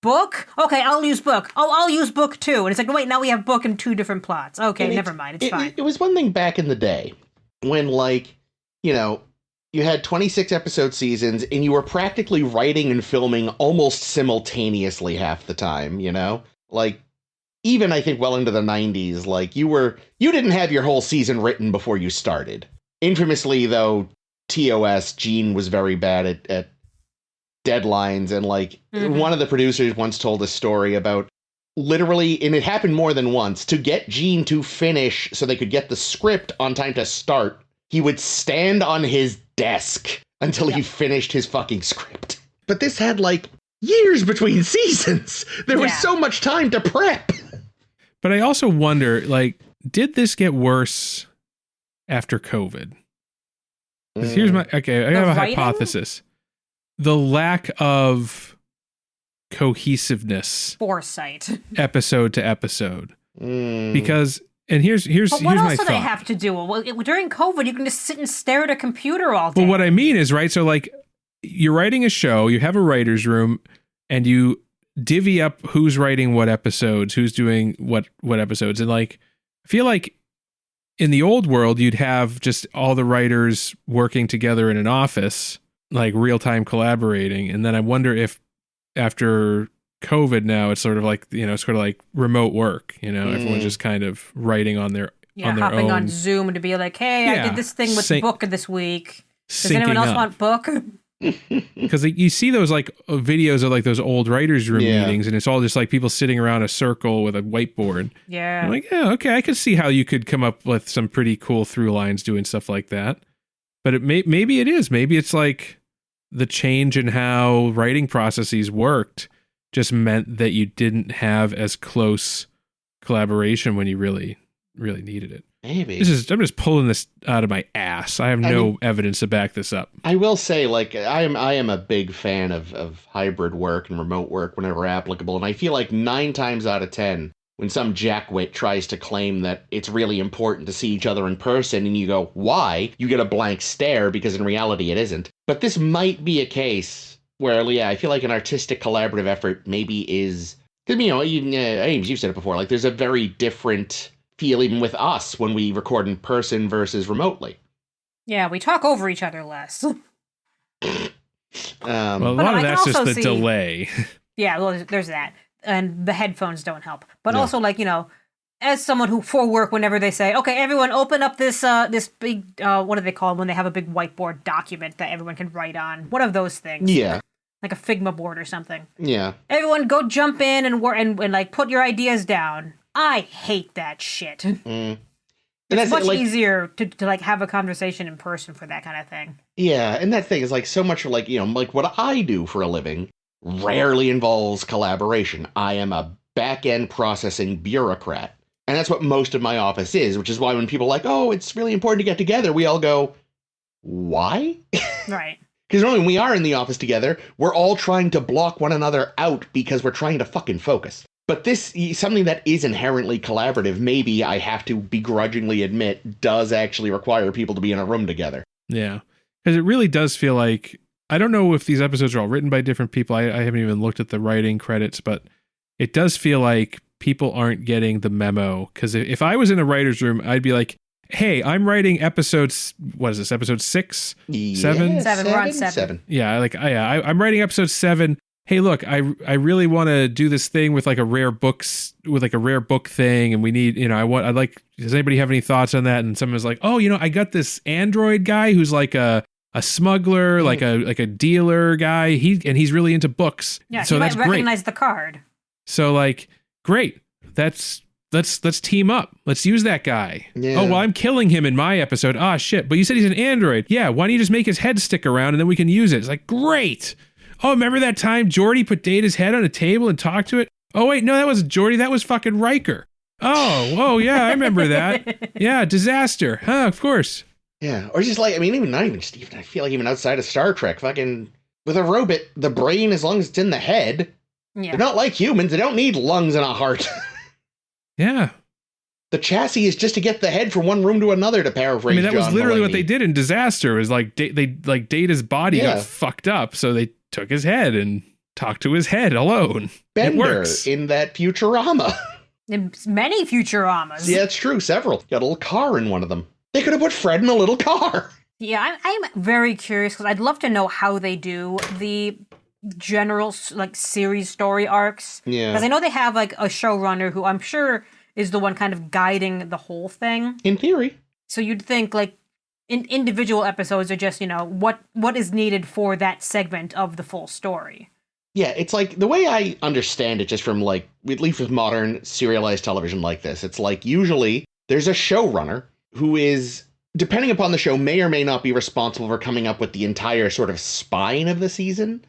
Book? Okay, I'll use book. Oh, I'll use book too. And it's like, wait, now we have book and two different plots. Okay, never mind. It's fine. It was one thing back in the day when, like, you had 26 episode seasons and you were practically writing and filming almost simultaneously half the time, Like, even I think well into the 90s, like, you didn't have your whole season written before you started. Infamously, though, TOS, Gene was very bad at deadlines, and like one of the producers once told a story about literally, and it happened more than once, to get Gene to finish so they could get the script on time to start, he would stand on his desk until he finished his fucking script. But this had like years between seasons. There was so much time to prep. But I also wonder, like, did this get worse after COVID? Here's my, I have a hypothesis. The lack of cohesiveness, foresight, episode to episode. Because, and here's my thought. What else do they have to do? Well, during COVID, you can just sit and stare at a computer all day. Well, what I mean is, right, so like, you're writing a show, you have a writer's room, and you divvy up who's writing what episodes, who's doing what episodes. And like, I feel like in the old world, you'd have just all the writers working together in an office, like real-time collaborating. And then I wonder if after COVID now, it's sort of like, sort of like remote work, everyone's just kind of writing on their hopping own. On Zoom to be like, hey, I did this thing with book this week. Does anyone else want book? Because you see those like videos of like those old writers' room meetings, and it's all just like people sitting around a circle with a whiteboard. Yeah. I'm like, yeah, okay, I could see how you could come up with some pretty cool through lines doing stuff like that. But maybe it is. Maybe it's like the change in how writing processes worked just meant that you didn't have as close collaboration when you really, really needed it. Maybe. I'm just pulling this out of my ass. I have no evidence to back this up. I will say, like, I am a big fan of hybrid work and remote work whenever applicable, and I feel like 9 times out of 10, when some jackwit tries to claim that it's really important to see each other in person, and you go, why? You get a blank stare, because in reality it isn't. But this might be a case where, I feel like an artistic collaborative effort maybe is, Ames, you've said it before, like, there's a very different feel even with us when we record in person versus remotely. Yeah, we talk over each other less. Well, a lot of that's just the delay. Yeah, well, there's that. And the headphones don't help. But also, like, as someone who, for work, whenever they say, okay, everyone open up this big, what do they call it when they have a big whiteboard document that everyone can write on? One of those things. Yeah. Like a Figma board or something. Yeah. Everyone go jump in and like, put your ideas down. I hate that shit. It's much easier to like have a conversation in person for that kind of thing. Yeah, and that thing is like so much like, like what I do for a living rarely involves collaboration. I am a back-end processing bureaucrat. And that's what most of my office is, which is why when people are like, oh, it's really important to get together, we all go, why? Right. Because when we are in the office together, we're all trying to block one another out because we're trying to fucking focus. But this, something that is inherently collaborative, maybe I have to begrudgingly admit, does actually require people to be in a room together. Yeah. Because it really does feel like, I don't know if these episodes are all written by different people. I haven't even looked at the writing credits, but it does feel like people aren't getting the memo. Because if I was in a writer's room, I'd be like, hey, I'm writing episodes, what is this, episode 6? Yeah, 7? 7, we're on 7. Yeah, I'm writing episode 7. Hey, look, I really want to do this thing with like a rare book thing, and we need, does anybody have any thoughts on that? And someone's like, oh, I got this android guy who's like a smuggler, like a dealer guy. He's really into books. Yeah, so he that's might recognize great. the card. So like, great. Let's team up. Let's use that guy. Yeah. Oh, well, I'm killing him in my episode. Ah, shit. But you said he's an android. Yeah, why don't you just make his head stick around and then we can use it? It's like, great. Oh, remember that time Geordi put Data's head on a table and talked to it? Oh, wait, no, that wasn't Geordi. That was fucking Riker. Oh, yeah, I remember that. Yeah, disaster. Huh, of course. Yeah, or just like, even not even Steven, I feel like even outside of Star Trek, fucking, with a robot, the brain, as long as it's in the head, they're not like humans. They don't need lungs and a heart. Yeah. The chassis is just to get the head from one room to another, to paraphrase that John was literally Mulaney. what they did in Disaster. Was like Data's body got fucked up, so they took his head and talked to his head alone. Bender it works. In that Futurama. In many Futuramas. Yeah, it's true. Several. Got a little car in one of them. They could have put Fred in a little car. Yeah, I'm very curious because I'd love to know how they do the general like series story arcs. Yeah. Because I know they have like a showrunner who I'm sure is the one kind of guiding the whole thing. In theory. So you'd think like individual episodes are just, what is needed for that segment of the full story. Yeah, it's like, the way I understand it, just from like, at least with modern serialized television like this, it's like usually there's a showrunner who is depending upon the show, may or may not be responsible for coming up with the entire sort of spine of the season.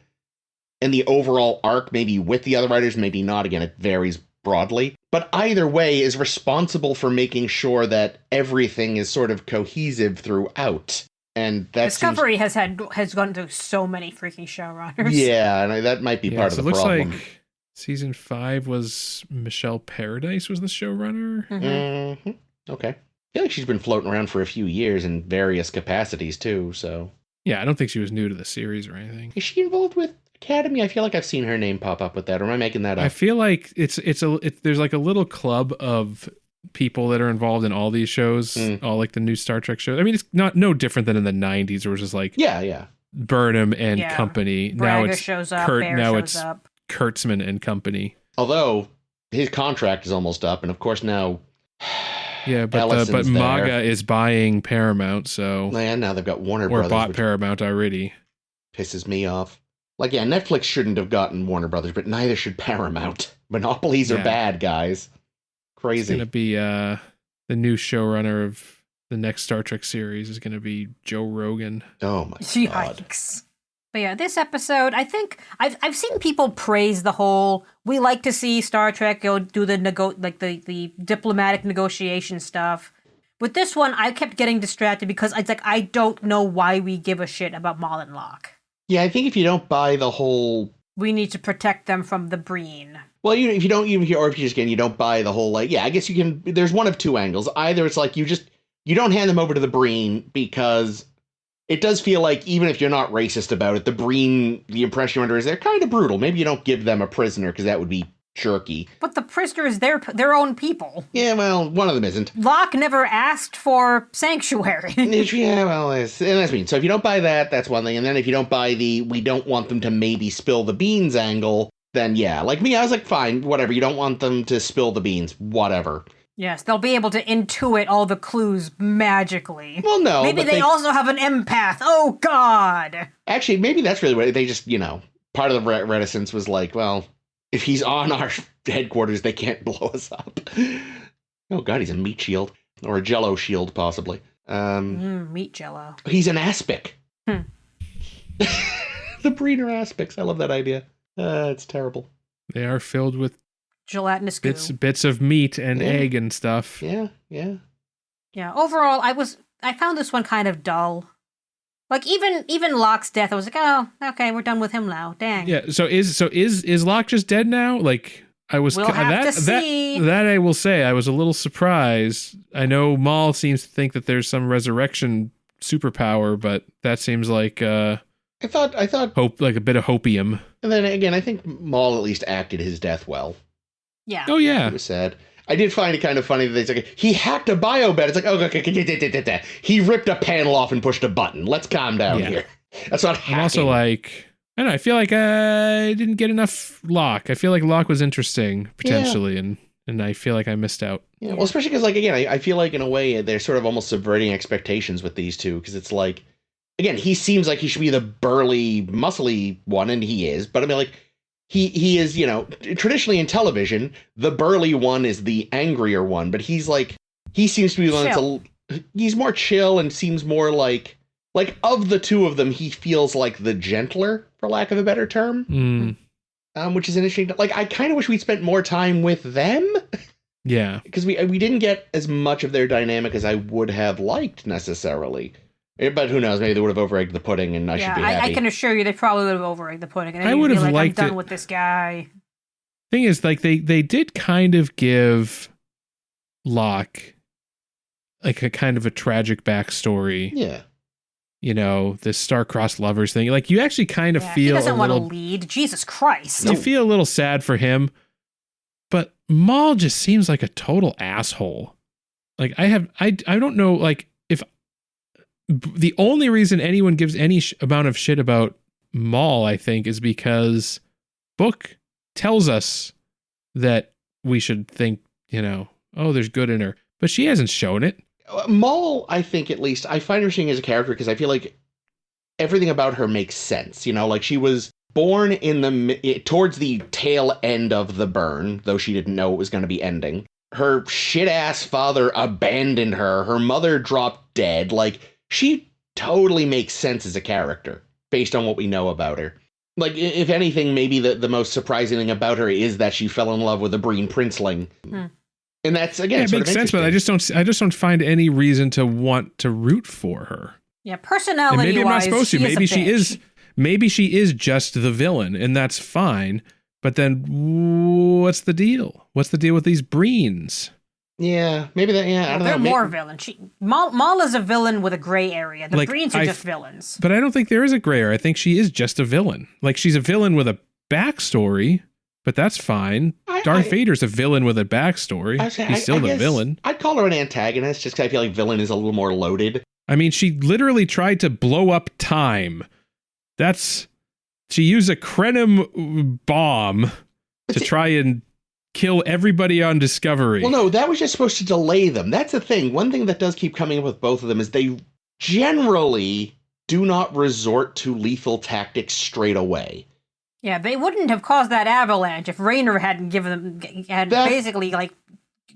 And the overall arc, maybe with the other writers, maybe not. Again, it varies broadly. But either way is responsible for making sure that everything is sort of cohesive throughout. And that Discovery has gone through so many freaking showrunners. Yeah, and that might be part of the problem. It looks like season 5 was Michelle Paradise was the showrunner. Mm-hmm. Okay. I feel like she's been floating around for a few years in various capacities too, so... Yeah, I don't think she was new to the series or anything. Is she involved with Academy? I feel like I've seen her name pop up with that, or am I making that up? I feel like there's like a little club of people that are involved in all these shows, all like the new Star Trek shows. I mean, it's no different than in the 90s, where it was just like Burnham and company. Braga now it's shows up, Kurtzman and company. Although his contract is almost up, and of course now. Yeah, but MAGA is buying Paramount, so now they've got Warner Brothers. Or bought Paramount already. Pisses me off. Like, yeah, Netflix shouldn't have gotten Warner Brothers, but neither should Paramount. Monopolies are bad, guys. Crazy. It's going to be the new showrunner of the next Star Trek series is going to be Joe Rogan. Oh, my God. Yikes. But yeah, this episode, I think I've seen people praise the whole. We like to see Star Trek go do the the diplomatic negotiation stuff. With this one, I kept getting distracted because it's like I don't know why we give a shit about Maul and Locke. Yeah, I think if you don't buy the whole, we need to protect them from the Breen. Well, if you don't even hear, or if you just you don't buy the whole I guess you can. There's one of two angles. Either it's like you don't hand them over to the Breen because. It does feel like, even if you're not racist about it, the Breen, the impression you're under is they're kind of brutal. Maybe you don't give them a prisoner, because that would be jerky. But the prisoner is their own people. Yeah, well, one of them isn't. Locke never asked for sanctuary. Yeah, well, that's mean. So if you don't buy that, that's one thing. And then if you don't buy the, we don't want them to maybe spill the beans angle, then yeah. Like me, I was like, fine, whatever. You don't want them to spill the beans, whatever. Yes, they'll be able to intuit all the clues magically. Well, no. Maybe they also have an empath. Oh, God. Actually, maybe that's really what they just, part of the reticence was like, well, if he's on our headquarters, they can't blow us up. Oh, God, he's a meat shield. Or a jello shield, possibly. Meat jello. He's an aspic. The Breen are aspics. I love that idea. It's terrible. They are filled with gelatinous goo. Bits of meat and egg and stuff. Yeah. Overall, I found this one kind of dull. Like even Locke's death, I was like, oh, okay, we're done with him now. Dang. Yeah. So is Locke just dead now? Like I was. We'll have to see. That I will say, I was a little surprised. I know Maul seems to think that there's some resurrection superpower, but that seems like I thought hope, like a bit of hopium. And then again, I think Maul at least acted his death well. Yeah. Oh, yeah. It was sad. I did find it kind of funny that they said, he hacked a biobed. It's like, okay. He ripped a panel off and pushed a button. Let's calm down here. That's not hacking. I'm also like, I don't know, I feel like I didn't get enough Locke. I feel like Locke was interesting, potentially, and I feel like I missed out. Yeah, well, especially because, like, again, I feel like, in a way, they're sort of almost subverting expectations with these two, because it's like, again, he seems like he should be the burly, muscly one, and he is, but I mean, like, He is, traditionally in television, the burly one is the angrier one, but he's like, he seems to be the one he's more chill and seems more like of the two of them, he feels like the gentler, for lack of a better term. Which is interesting. Like, I kind of wish we'd spent more time with them. Yeah. Because we didn't get as much of their dynamic as I would have liked necessarily. But who knows? Maybe they would have over-egged the pudding, and I should be happy. I can assure you they probably would have over-egged the pudding. And I would have liked it. I'm done with this guy. Thing is, like, they did kind of give Locke like a kind of a tragic backstory. Yeah. This star-crossed lovers thing. Like, you actually kind of feel he doesn't want to lead. Jesus Christ. You feel a little sad for him, but Maul just seems like a total asshole. Like, I don't know, like, if the only reason anyone gives any amount of shit about Maul, I think, is because book tells us that we should think, oh, there's good in her. But she hasn't shown it. Maul, I think, at least, I find her seeing as a character because I feel like everything about her makes sense. Like she was born towards the tail end of the burn, though she didn't know it was going to be ending. her shit-ass father abandoned her. Her mother dropped dead. Like, she totally makes sense as a character based on what we know about her. Like, if anything, maybe the most surprising thing about her is that she fell in love with a Breen princeling. And that's, again, it makes sense, but I just don't find any reason to want to root for her. Yeah, personality-wise, maybe I'm not supposed to. Maybe she is just the villain, and that's fine. But then, what's the deal? What's the deal with these Breens? Yeah, maybe that. Yeah, I don't know. They're more villains. Maul is a villain with a gray area. The Breens are just villains. But I don't think there is a gray area. I think she is just a villain. Like, she's a villain with a backstory, but that's fine. Darth Vader's a villain with a backstory. He's still the villain. I'd call her an antagonist, just because I feel like villain is a little more loaded. I mean, she literally tried to blow up time. She used a Krenim bomb to try and kill everybody on Discovery. Well, no, that was just supposed to delay them. That's the thing. One thing that does keep coming up with both of them is they generally do not resort to lethal tactics straight away. Yeah, they wouldn't have caused that avalanche if Rayner hadn't basically like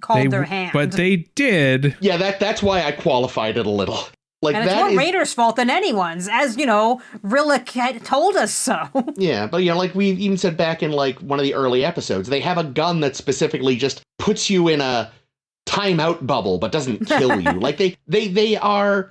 called their hand. But they did. Yeah, that's why I qualified it a little. Like, and it's more Rayner's fault than anyone's, as, Rilla told us so. Yeah, but, like we even said back in, like, one of the early episodes, they have a gun that specifically just puts you in a timeout bubble, but doesn't kill you. Like, they are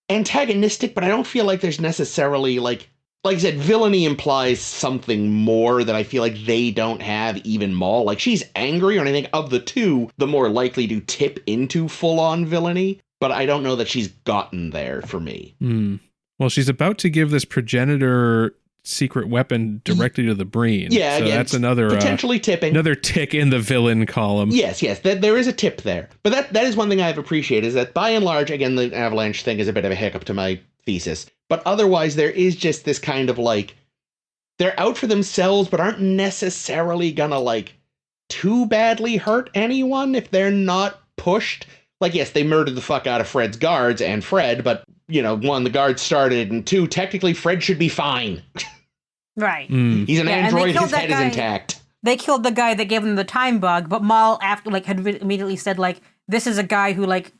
antagonistic, but I don't feel like there's necessarily, like I said, villainy implies something more that I feel like they don't have even Maul. Like, she's angry, and I think of the two, the more likely to tip into full-on villainy. But I don't know that she's gotten there for me. Well, she's about to give this progenitor secret weapon directly to the Breen. Yeah, so again, that's another potentially tipping. Another tick in the villain column. Yes, there is a tip there. But that is one thing I've appreciated, is that by and large, again, the avalanche thing is a bit of a hiccup to my thesis. But otherwise, there is just this kind of, like, they're out for themselves, but aren't necessarily gonna, like, too badly hurt anyone if they're not pushed. Like, yes, they murdered the fuck out of Fred's guards and Fred, but, one, the guards started, and two, technically Fred should be fine. Right. He's an android, his head is intact. They killed the guy that gave him the time bug, but Maul had immediately said, like, this is a guy who, like,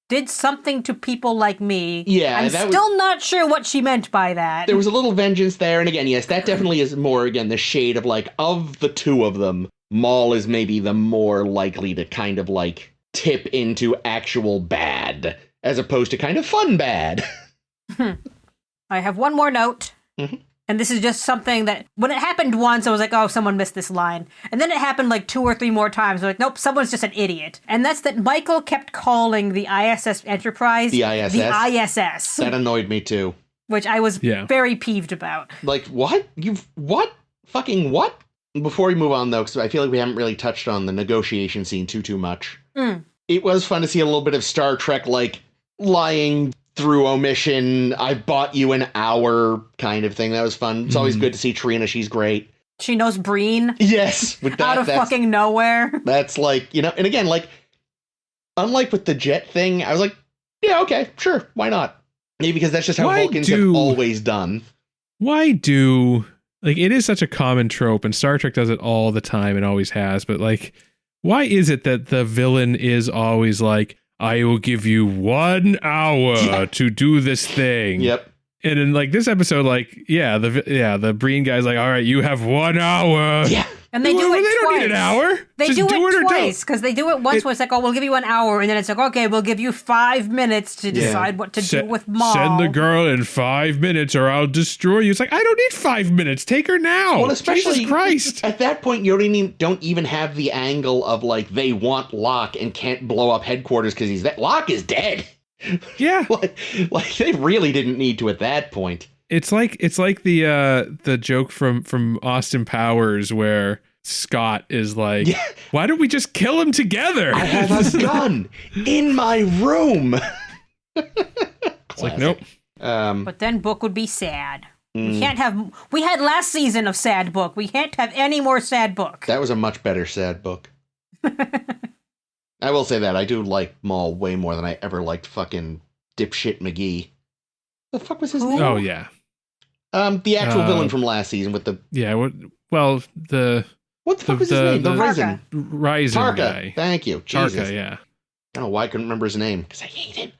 did something to people like me. Yeah, I'm still not sure what she meant by that. There was a little vengeance there, and again, yes, that definitely is more, again, the shade of, like, of the two of them, Maul is maybe the more likely to kind of, like, tip into actual bad, as opposed to kind of fun bad. I have one more note, and this is just something that, when it happened once, I was like, oh, someone missed this line. And then it happened like 2 or 3 more times. I was like, nope, someone's just an idiot. And that's that Michael kept calling the ISS Enterprise the ISS. The ISS. That annoyed me too. Which I was very peeved about. Like, what? What? Fucking what? Before we move on, though, because I feel like we haven't really touched on the negotiation scene too much. It was fun to see a little bit of Star Trek, like, lying through omission, I bought you an hour kind of thing. That was fun. It's always good to see Trina. She's great. She knows Breen. Yes. With that, out of fucking nowhere. That's like, and again, like, unlike with the Jett thing, I was like, yeah, okay, sure, why not? Maybe because that's just how Vulcans have always done. It is such a common trope, and Star Trek does it all the time and always has, but, like, why is it that the villain is always like, I will give you 1 hour to do this thing? Yep. And in, like, this episode, like, the Breen guy's like, all right, you have 1 hour. Yeah. And they do it They don't need an hour. They Just do it twice, because they do it once where it's like, oh, we'll give you 1 hour. And then it's like, okay, we'll give you 5 minutes to decide what to do with Maul. Send the girl in 5 minutes or I'll destroy you. It's like, I don't need 5 minutes. Take her now. Well, especially Jesus Christ. At that point, you don't even have the angle of, like, they want Locke and can't blow up headquarters because Locke is dead. Yeah. like they really didn't need to at that point. It's like the joke from Austin Powers where Scott is like, why don't we just kill him together? I have a gun in my room. It's like, nope. But then Book would be sad. We had last season of Sad Book. We can't have any more Sad Book. That was a much better Sad Book. I will say that I do like Maul way more than I ever liked fucking dipshit McGee. The fuck was his name? Oh yeah. The actual villain from last season with the What the fuck was his name? The Risen. Ryzen guy. Thank you. Jesus. Tarka, yeah. I don't know why I couldn't remember his name, because I hate him.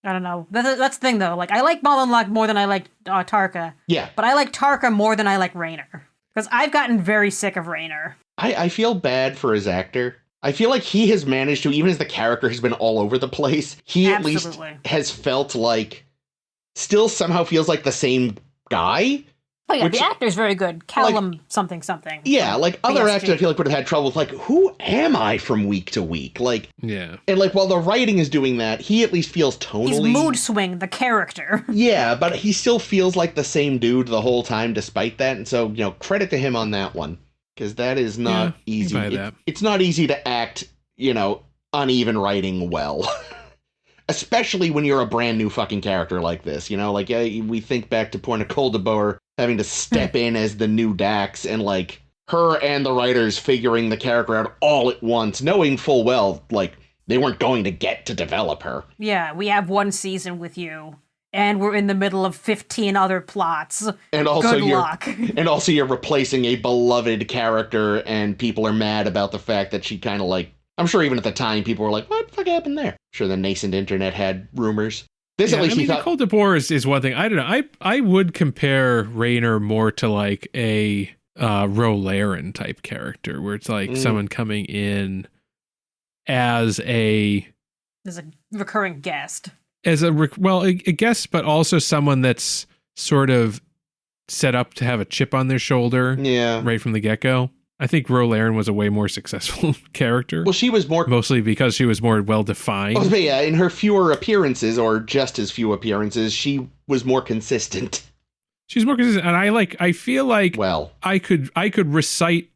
I don't know. That's the thing, though. Like, I like Malin Locke more than I like Tarka. Yeah. But I like Tarka more than I like Rayner. Because I've gotten very sick of Rayner. I feel bad for his actor. I feel like he has managed to, even as the character has been all over the place, he at least has felt like, still somehow feels like the same guy. Oh yeah, the actor's very good. Callum something. Yeah, like other actors I feel like would have had trouble with, like, who am I from week to week? Like, yeah. And like, while the writing is doing that, he at least feels tonally... He's mood swing, the character. Yeah, but he still feels like the same dude the whole time despite that. And so, credit to him on that one. Because that is not easy. It's not easy to act, uneven writing well. Especially when you're a brand new fucking character like this, Like, we think back to poor Nicole DeBoer having to step in as the new Dax, and, like, her and the writers figuring the character out all at once, knowing full well, like, they weren't going to get to develop her. Yeah, we have one season with you, and we're in the middle of 15 other plots. And also Good luck. And also you're replacing a beloved character, and people are mad about the fact that she kind of, like, I'm sure even at the time people were like, what the fuck happened there? I'm sure the nascent internet had rumors. This at least Nicole DeBoer is one thing. I don't know. I would compare Rayner more to like a Rayner type character, where it's like someone coming in as a recurring guest. As a guest, but also someone that's sort of set up to have a chip on their shoulder right from the get-go. I think Rayner was a way more successful character. Well, she was more... Mostly because she was more well-defined. Oh, yeah, in her fewer appearances, or just as few appearances, she was more consistent. She's more consistent, and I feel like I could recite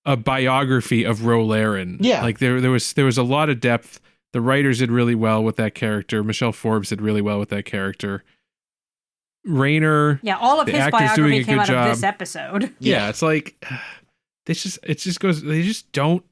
a biography of Rayner. Yeah. Like, there was a lot of depth. The writers did really well with that character. Michelle Forbes did really well with that character. Rayner... Yeah, all of his biography came out of this episode. Yeah, it's like... They just don't,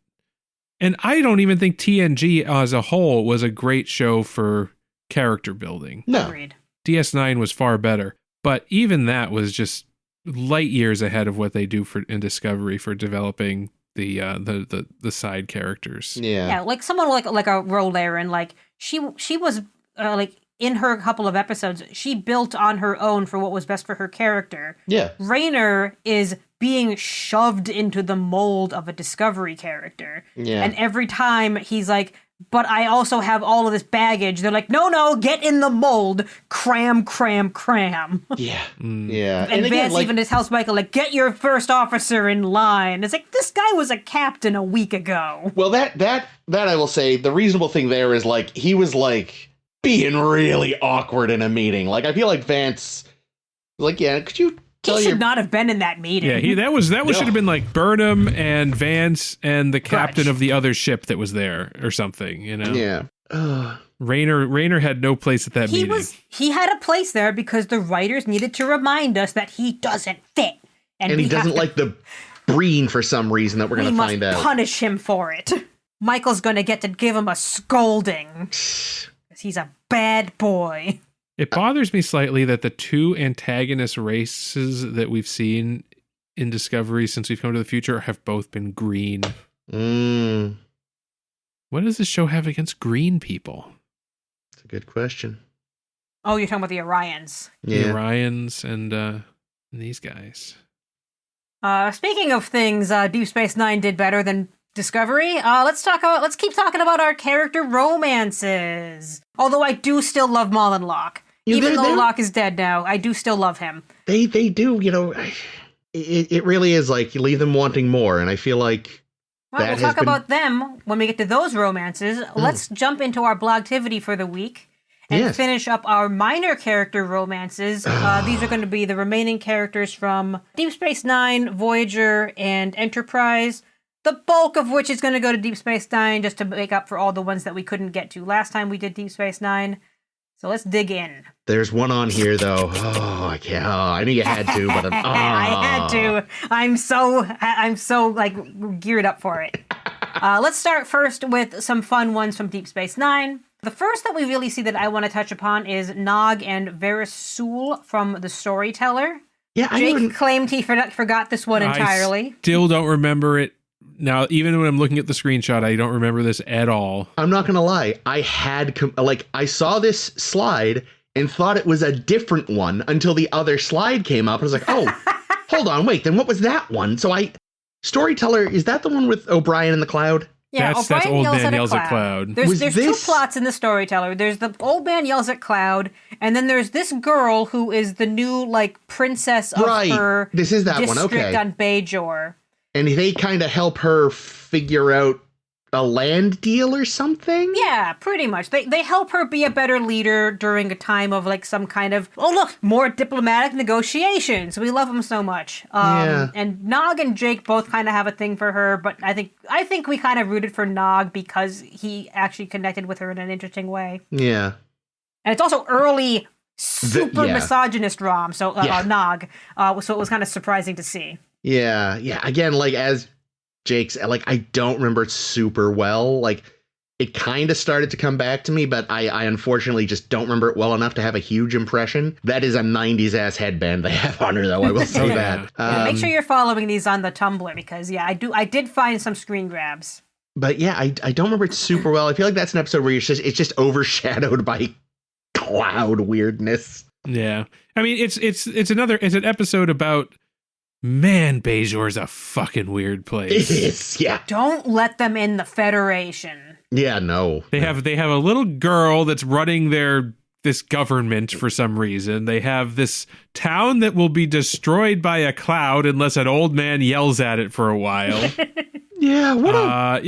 and I don't even think TNG as a whole was a great show for character building. No. Agreed. DS9 was far better, but even that was just light years ahead of what they do in Discovery for developing the side characters. Yeah, like someone like a Rayner, like she was like in her couple of episodes, she built on her own for what was best for her character. Yeah, Rayner is being shoved into the mold of a Discovery character. Yeah. And every time he's like, but I also have all of this baggage. They're like, no, get in the mold. Cram. Yeah. Yeah. And Vance even tells Michael, like, get your first officer in line. It's like, this guy was a captain a week ago. Well, that I will say, the reasonable thing there is, like, he was, like, being really awkward in a meeting. Like, I feel like Vance, like, yeah, could you... He should not have been in that meeting. Yeah, that should have been like Burnham and Vance and the captain of the other ship that was there or something, Yeah. Rayner had no place at that meeting. He had a place there because the writers needed to remind us that he doesn't fit. And he doesn't like the Breen for some reason that we're going to find out. We must punish him for it. Michael's going to get to give him a scolding. Because he's a bad boy. It bothers me slightly that the two antagonist races that we've seen in Discovery since we've come to the future have both been green. What does this show have against green people? That's a good question. Oh, you're talking about the Orions. Yeah. The Orions and these guys. Speaking of things Deep Space Nine did better than Discovery, let's keep talking about our character romances. Although I do still love Malin Locke. Even though Locke is dead now, I do still love him. They do, it really is like you leave them wanting more, and I feel like we'll talk about them when we get to those romances. Let's jump into our blogtivity for the week and finish up our minor character romances. These are going to be the remaining characters from Deep Space Nine, Voyager, and Enterprise. The bulk of which is going to go to Deep Space Nine just to make up for all the ones that we couldn't get to last time we did Deep Space Nine. So let's dig in. There's one on here, though. Oh, I can't. Oh, I knew you had to, but I had to. I'm so like geared up for it. Let's start first with some fun ones from Deep Space Nine. The first that we really see that I want to touch upon is Nog and Varys Sool from The Storyteller. Yeah, Jake claimed he forgot this one entirely. I still don't remember it Now, even when I'm looking at the screenshot, I don't remember this at all. I'm not going to lie. I had, I saw this slide and thought it was a different one until the other slide came up. I was like, oh, hold on, wait, then what was that one? So Storyteller, is that the one with O'Brien in the cloud? Yeah, that's Old Man Yells at Cloud. There's two plots in the Storyteller. There's the Old Man Yells at Cloud, and then there's this girl who is the new, princess of her this is that district one. Okay. on Bajor. And they kind of help her figure out a land deal or something? Yeah, pretty much. They help her be a better leader during a time of some kind of, more diplomatic negotiations. We love them so much. And Nog and Jake both kind of have a thing for her, but I think we kind of rooted for Nog because he actually connected with her in an interesting way. Yeah. And it's also early super misogynist Rom, so Nog. So it was kind of surprising to see. Yeah. Again, as Jake's, I don't remember it super well. It kind of started to come back to me, but I unfortunately just don't remember it well enough to have a huge impression. That is a 90s ass headband they have on her, though. I will say that. Make sure you're following these on the Tumblr because, I did find some screen grabs. But yeah, I don't remember it super well. I feel like that's an episode where it's just overshadowed by cloud weirdness. Yeah. I mean, it's an episode about, man, Bajor's a fucking weird place. It is, yeah. Don't let them in the Federation. Yeah, no. They have a little girl that's running this government for some reason. They have this town that will be destroyed by a cloud unless an old man yells at it for a while. Yeah, what a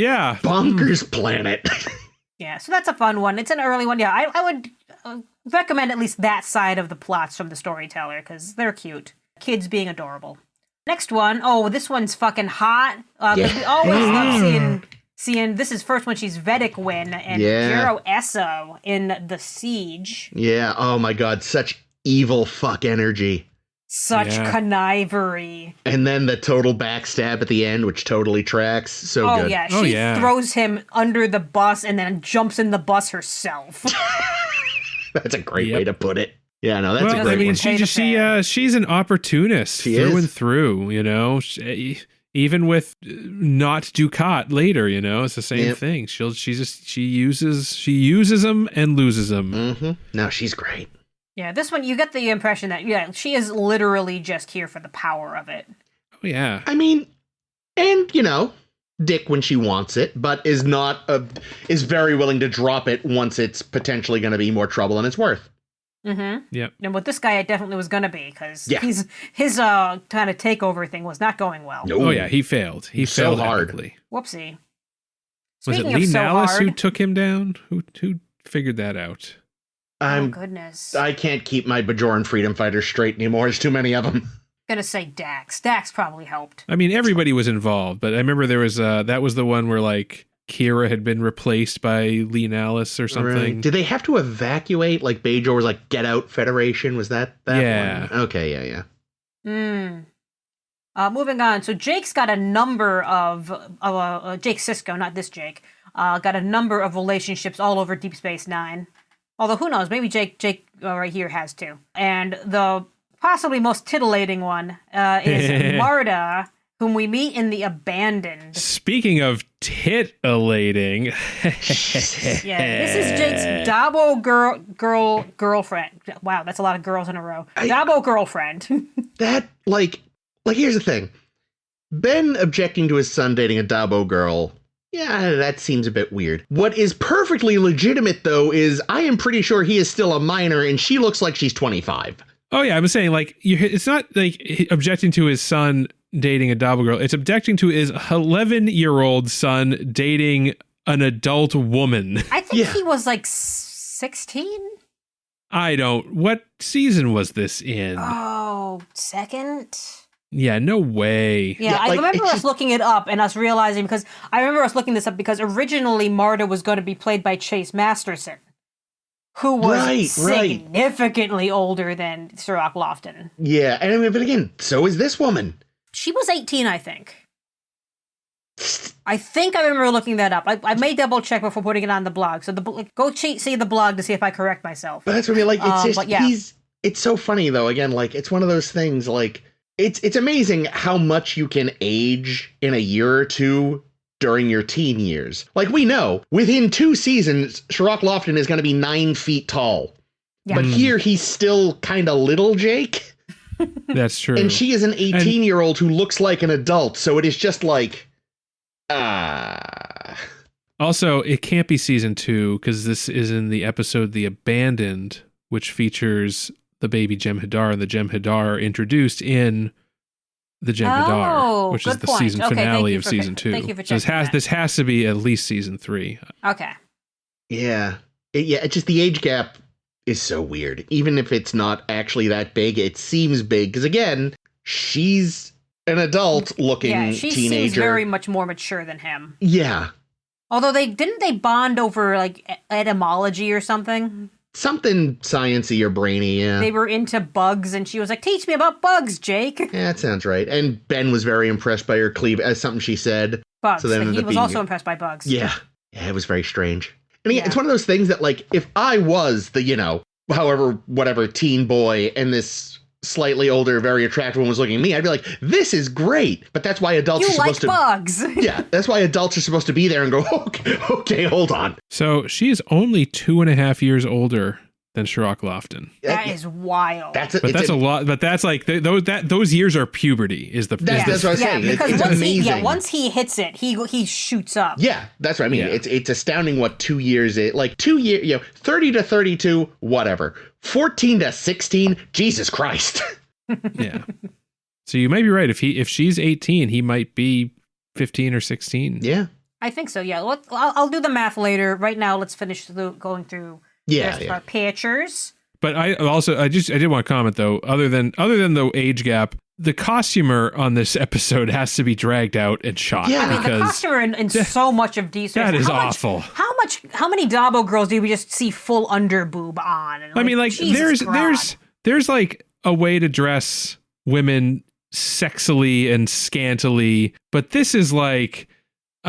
bonkers planet. Yeah, so that's a fun one. It's an early one. Yeah, I would recommend at least that side of the plots from the Storyteller because they're cute. Kids being adorable. Next one, this one's fucking hot. We always love seeing, this is first when she's Vedic Win and Jero Esso in The Siege. Yeah, oh my god, such evil fuck energy. Such connivery. And then the total backstab at the end, which totally tracks. So good. Yeah. She throws him under the bus and then jumps in the bus herself. That's a great way to put it. Yeah, no, that's a great one. She's an opportunist and through, even with not Ducat later, it's the same thing. She uses them and loses them. Mm-hmm. No, she's great. Yeah, this one, you get the impression that, she is literally just here for the power of it. Oh, yeah. I mean, and, dick when she wants it, but is very willing to drop it once it's potentially going to be more trouble than it's worth. Mm-hmm. Yep. And with this guy, it definitely was going to be because his kind of takeover thing was not going well. No. Oh, yeah, he failed. He failed so hard. epically. Whoopsie. Was it Lee Nallis who took him down? Who figured that out? Goodness. I can't keep my Bajoran freedom fighters straight anymore. There's too many of them. Gonna say Dax. Dax probably helped. I mean, everybody was involved, but I remember there was that was the one where Kira had been replaced by Lee Nallis or something. Right. Did they have to evacuate? Bajor was get out Federation? Was that yeah. one? Okay, yeah. Moving on. So Jake's got a number of Jake Sisko, not this Jake, got a number of relationships all over Deep Space Nine. Although who knows? Maybe Jake right here has too. And the possibly most titillating one is Marta, whom we meet in the Abandoned. Speaking of titillating. This is Jake's Dabo girlfriend. Wow, that's a lot of girls in a row. Dabo girlfriend. That, here's the thing. Ben objecting to his son dating a Dabo girl, yeah, that seems a bit weird. What is perfectly legitimate, though, is I am pretty sure he is still a minor and she looks like she's 25. Oh, yeah, I'm saying, it's not objecting to his son dating a Dabo girl. It's objecting to his 11-year-old son dating an adult woman. I think he was 16? What season was this in? Oh, second? Yeah, no way. Yeah, I remember us looking it up and us realizing, because I remember us looking this up because originally Marta was going to be played by Chase Masterson, who was significantly older than Sirach Lofton. Yeah, and but again, so is this woman. She was 18, I think. I remember looking that up. I may double check before putting it on the blog. So go see the blog to see if I correct myself. But that's what I mean. It's just it's so funny though. Again, it's one of those things. It's amazing how much you can age in a year or two during your teen years. Like, we know, within 2 seasons, Sherlock Lofton is going to be 9 feet tall. Yeah. But here, he's still kind of little Jake. That's true. And she is an 18-year-old who looks like an adult, so it is just like, Also, it can't be season 2, because this is in the episode The Abandoned, which features the baby Jem'Hadar, and the Jem'Hadar are introduced in the Jem'Hadar, which is the season finale of season 2. Thank you for checking that. This has to be at least season 3. Okay. Yeah. It's just the age gap is so weird. Even if it's not actually that big, it seems big. Because again, she's an adult-looking teenager. She seems very much more mature than him. Yeah. Although they bond over like etymology or something. Something sciencey or brainy, yeah. They were into bugs, and she was like, "Teach me about bugs, Jake." Yeah, that sounds right. And Ben was very impressed by her cleave, as something she said. Bugs. So then he was also impressed by bugs. Yeah. Yeah, it was very strange. And again, it's one of those things that, like, if I was the, whatever teen boy, and this slightly older, very attractive one was looking at me, I'd be like, this is great. But that's why adults are supposed to... You like bugs. Yeah, that's why adults are supposed to be there and go, okay, hold on. So she is only 2.5 years older than Sherlock Lofton. That is wild. That's a lot. But that's like those years are puberty. That's what I was saying. It's amazing. Once he hits it, he shoots up. Yeah, that's what I mean. Yeah. It's astounding what 2 years is. Like 2 years, 30 to 32, whatever. 14 to 16, Jesus Christ. Yeah. So you might be right. If she's 18, he might be 15 or 16. Yeah. I think so. Yeah. I'll do the math later. Right now, let's finish going through. Our pictures. But I did want to comment though, other than the age gap, the costumer on this episode has to be dragged out and shot. Yeah, I mean, the costumer in so much of DC. That is awful. How many Dabo girls do we just see full underboob on? And, I mean, like there's like a way to dress women sexily and scantily, but this is like.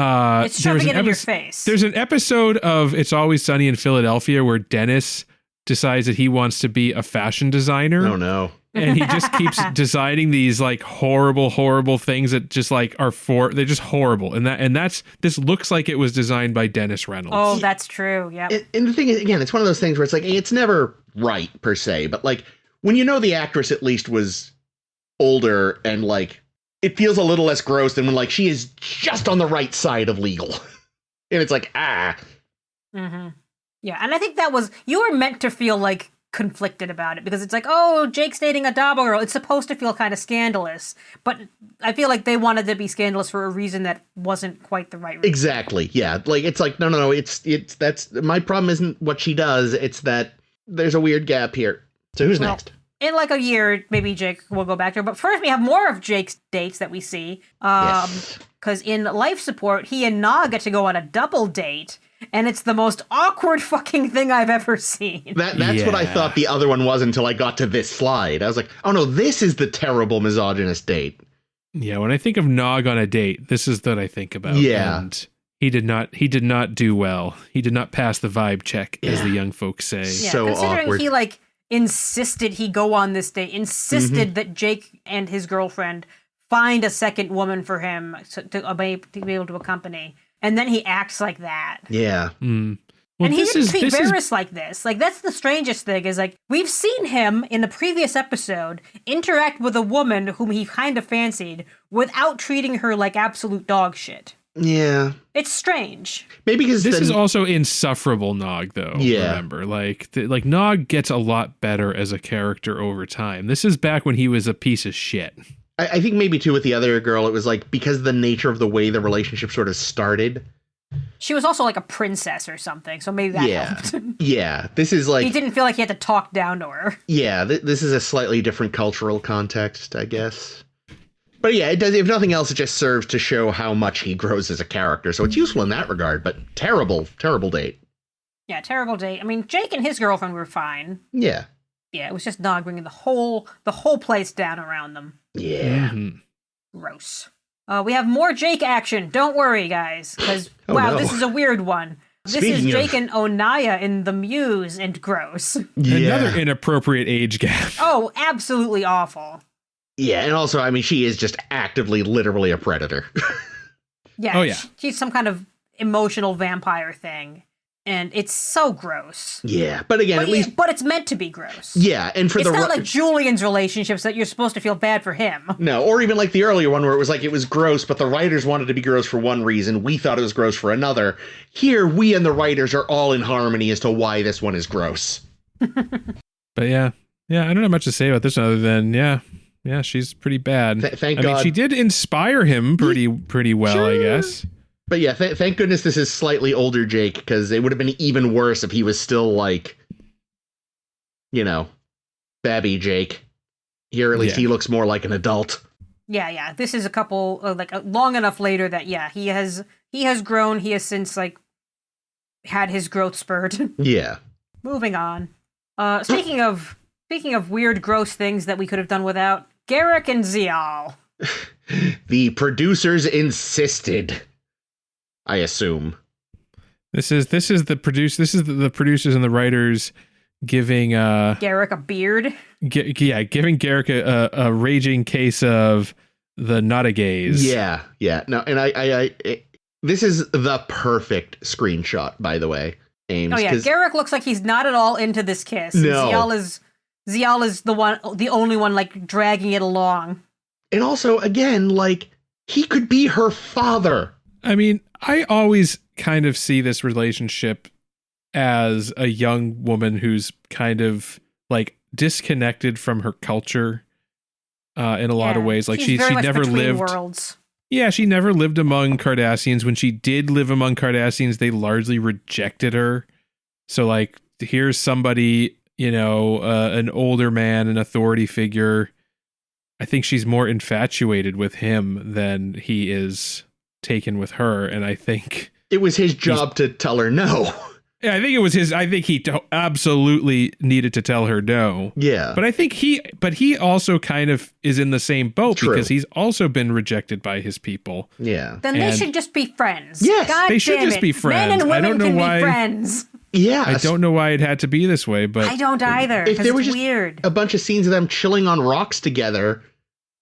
It's shoving it in your face. There's an episode of It's Always Sunny in Philadelphia where Dennis decides that he wants to be a fashion designer. Oh no. And he just keeps designing these like horrible things that just like they're just horrible. And this looks like it was designed by Dennis Reynolds. Oh, that's true. Yeah. And the thing is, again, it's one of those things where it's like, it's never right per se, but like when the actress at least was older and like, it feels a little less gross than when, like, she is just on the right side of legal. And it's like, Mm-hmm. Yeah, and I think you were meant to feel, like, conflicted about it. Because it's like, oh, Jake's dating a Dabo girl. It's supposed to feel kind of scandalous. But I feel like they wanted to be scandalous for a reason that wasn't quite the right reason. Exactly, yeah. Like, it's like, no, that's, my problem isn't what she does. It's that there's a weird gap here. So who's next? In like a year, maybe Jake will go back to her. But first, we have more of Jake's dates that we see. Because in life support, he and Nog get to go on a double date. And it's the most awkward fucking thing I've ever seen. That's what I thought the other one was until I got to this slide. I was like, oh no, this is the terrible misogynist date. Yeah, when I think of Nog on a date, this is what I think about. Yeah. And he did not do well. He did not pass the vibe check, as the young folks say. Yeah, so considering awkward. He insisted he go on this date, insisted that Jake and his girlfriend find a second woman for him to be able to accompany. And then he acts like that. Yeah. Mm. Well, and he didn't treat Varys like this. Like, that's the strangest thing is, like, we've seen him in the previous episode interact with a woman whom he kind of fancied without treating her like absolute dog shit. Yeah. It's strange. Maybe because this is also insufferable Nog, though. Yeah. Remember, like Nog gets a lot better as a character over time. This is back when he was a piece of shit. I think maybe too with the other girl, it was like because of the nature of the way the relationship sort of started. She was also like a princess or something, so maybe that helped. Yeah, this is like... He didn't feel like he had to talk down to her. Yeah, this is a slightly different cultural context, I guess. But yeah, it does. If nothing else, it just serves to show how much he grows as a character. So it's useful in that regard, but terrible date. Yeah, terrible date. I mean, Jake and his girlfriend were fine. Yeah. Yeah, it was just Nog bringing the whole place down around them. Yeah. Mm-hmm. Gross. We have more Jake action. Don't worry, guys, because this is a weird one. This is Jake and Onaya in the Muse, and gross. Yeah. Another inappropriate age gap. Oh, absolutely awful. Yeah, and also, I mean, she is just actively, literally a predator. Yeah, oh, yeah. She's some kind of emotional vampire thing. And it's so gross. Yeah, but again, But it's meant to be gross. Yeah, and it's not like Julian's relationships that you're supposed to feel bad for him. No, or even like the earlier one where it was like it was gross, but the writers wanted to be gross for one reason. We thought it was gross for another. Here, we and the writers are all in harmony as to why this one is gross. But yeah, I don't have much to say about this other than yeah, she's pretty bad. Thank God. I mean, she did inspire him pretty well, sure. I guess. But yeah, thank goodness this is slightly older Jake, because it would have been even worse if he was still like, babby Jake. Here, at least he looks more like an adult. Yeah. This is a couple, long enough later that, he has grown. He has since, had his growth spurt. Yeah. Moving on. Speaking of weird, gross things that we could have done without, Garak and Zial. The producers insisted. I assume. This is the producers and the writers giving Garak a beard. Giving Garak a raging case of the not a gaze. Yeah. No, and this is the perfect screenshot, by the way, Ames. Oh yeah, Garak looks like he's not at all into this kiss. No. Zial is the only one dragging it along. And also, again, he could be her father. I mean, I always kind of see this relationship as a young woman who's kind of disconnected from her culture in a lot of ways. She never lived worlds. Yeah, she never lived among Cardassians. When she did live among Cardassians, they largely rejected her. So here's somebody, an older man, an authority figure. I think she's more infatuated with him than he is taken with her, and I think it was his job to tell her no. Yeah, I think it was his. I think he absolutely needed to tell her no. Yeah, but I think he also kind of is in the same boat. True. Because he's also been rejected by his people. Yeah, then they should just be friends. Yes, God they should just be friends. Men and women can be friends. Yeah, I don't know why it had to be this way, but I don't either. If there was just weird, a bunch of scenes of them chilling on rocks together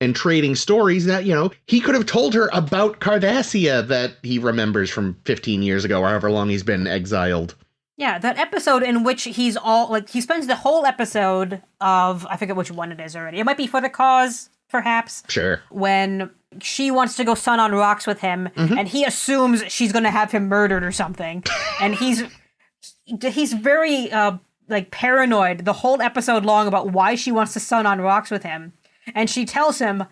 and trading stories, that he could have told her about Cardassia that he remembers from 15 years ago, or however long he's been exiled. Yeah, that episode in which he spends the whole episode of, I forget which one it is already. It might be For the Cause, perhaps. Sure. When she wants to go sun on rocks with him, and he assumes she's going to have him murdered or something, and he's very paranoid the whole episode long about why she wants to sun on rocks with him. And she tells him,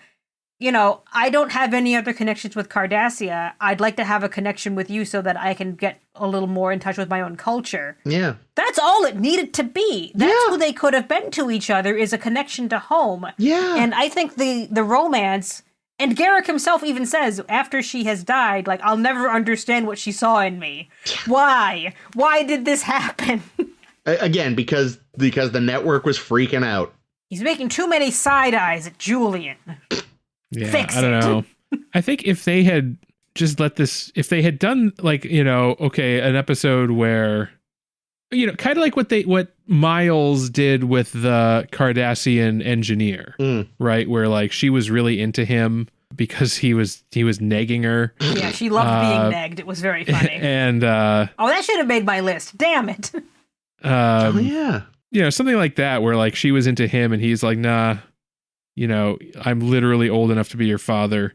I don't have any other connections with Cardassia. I'd like to have a connection with you so that I can get a little more in touch with my own culture. Yeah. That's all it needed to be. That's who they could have been to each other, is a connection to home. Yeah. And I think the romance, and Garak himself even says, after she has died, I'll never understand what she saw in me. Why? Why did this happen? Again, because the network was freaking out. He's making too many side eyes at Julian. Yeah, Fix I don't know. I think if they had just if they had done an episode where, kind of what Miles did with the Cardassian engineer, right? Where she was really into him because he was negging her. Yeah, she loved being negged. It was very funny. And that should have made my list. Damn it. Oh yeah. Something like that where she was into him and he's like, nah, I'm literally old enough to be your father.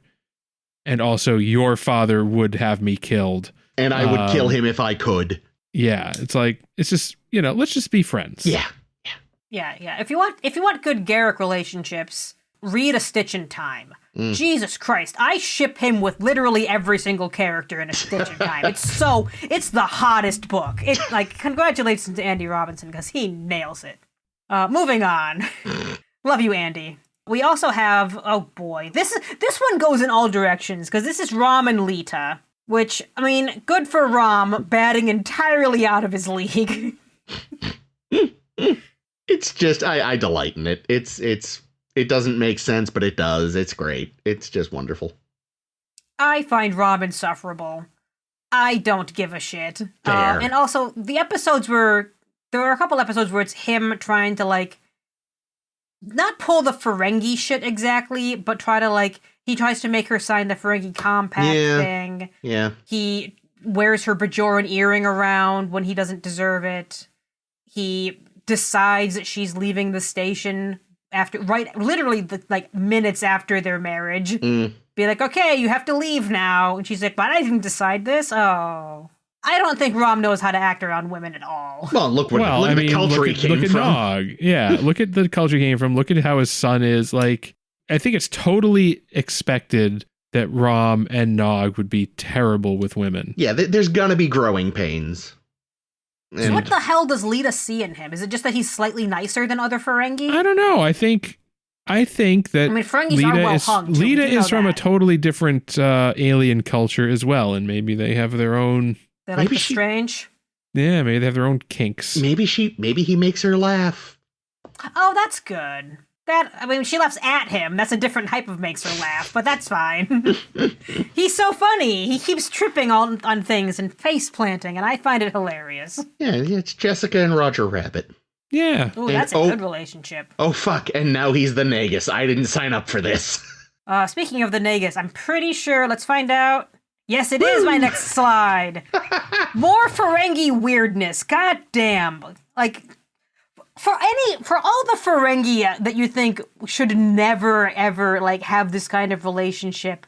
And also your father would have me killed. And I would kill him if I could. Yeah. It's just, let's just be friends. Yeah. Yeah. If you want good Garak relationships, read A Stitch in Time. Jesus Christ. I ship him with literally every single character in A Stitch in Time. It's the hottest book. Congratulations to Andy Robinson because he nails it. Moving on. Love you, Andy. We also have, oh boy, this one goes in all directions because this is Rom and Lita, which, I mean, good for Rom, batting entirely out of his league. It's just, I delight in it. It doesn't make sense, but it does. It's great. It's just wonderful. I find Rom insufferable. I don't give a shit. Fair. And also, there are a couple episodes where it's him trying to, not pull the Ferengi shit exactly, but try to, like, he tries to make her sign the Ferengi compact thing. Yeah. He wears her Bajoran earring around when he doesn't deserve it. He decides that she's leaving the station literally minutes after their marriage. Be like, okay, you have to leave now. And she's like, but I didn't decide this. Oh. I don't think Rom knows how to act around women at all. Well, look at the culture he came from. Nog. Yeah, look at the culture he came from. Look at how his son is. Like, I think it's totally expected that Rom and Nog would be terrible with women. Yeah, there's gonna be growing pains. So what the hell does Lita see in him? Is it just that he's slightly nicer than other Ferengi? I don't know. I think that Ferengis are well hung. Lita is from a totally different alien culture as well, and maybe they have their own. They like strange. Yeah, maybe they have their own kinks. Maybe he makes her laugh. Oh, that's good. She laughs at him. That's a different type of makes her laugh, but that's fine. He's so funny. He keeps tripping on things and face planting, and I find it hilarious. Yeah, it's Jessica and Roger Rabbit. Yeah. Ooh, that's a good relationship. Oh, fuck. And now he's the Nagus. I didn't sign up for this. Speaking of the Nagus, I'm pretty sure, let's find out. Yes, it is my next slide. More Ferengi weirdness. God damn. Like, for all the Ferengi that you think should never, ever, like, have this kind of relationship,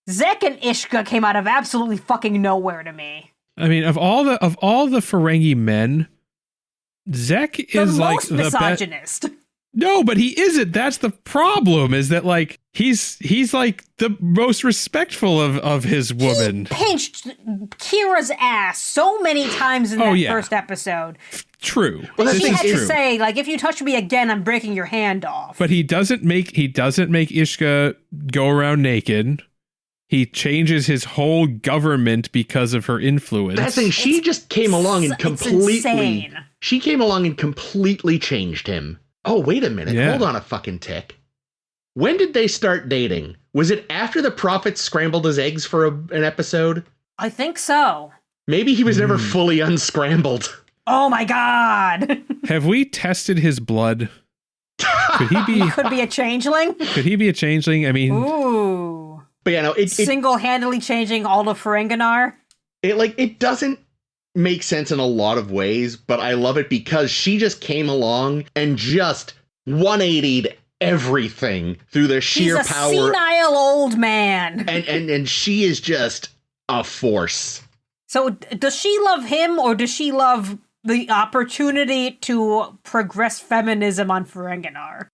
Zek and Ishka came out of absolutely fucking nowhere to me. I mean, of all the Ferengi men, Zek is like the misogynist. No, but he isn't. That's the problem, is that, like, he's like the most respectful of his woman. He pinched Kira's ass so many times in that first episode. True. Well, he had to say, like, if you touch me again, I'm breaking your hand off. But he doesn't make Ishka go around naked. He changes his whole government because of her influence. That thing, she just came along and completely changed him. Oh, wait a minute. Yeah. Hold on a fucking tick. When did they start dating? Was it after the Prophets scrambled his eggs for an episode? I think so. Maybe he was never fully unscrambled. Oh my god. Have we tested his blood? Could he be a changeling? Could he be a changeling? I mean... Ooh. But yeah, no, it single-handedly changing all of Ferenginar? It doesn't make sense in a lot of ways, but I love it because she just came along and just 180'd everything through their sheer power. He's a senile old man. And she is just a force. So does she love him, or does she love the opportunity to progress feminism on Ferenginar?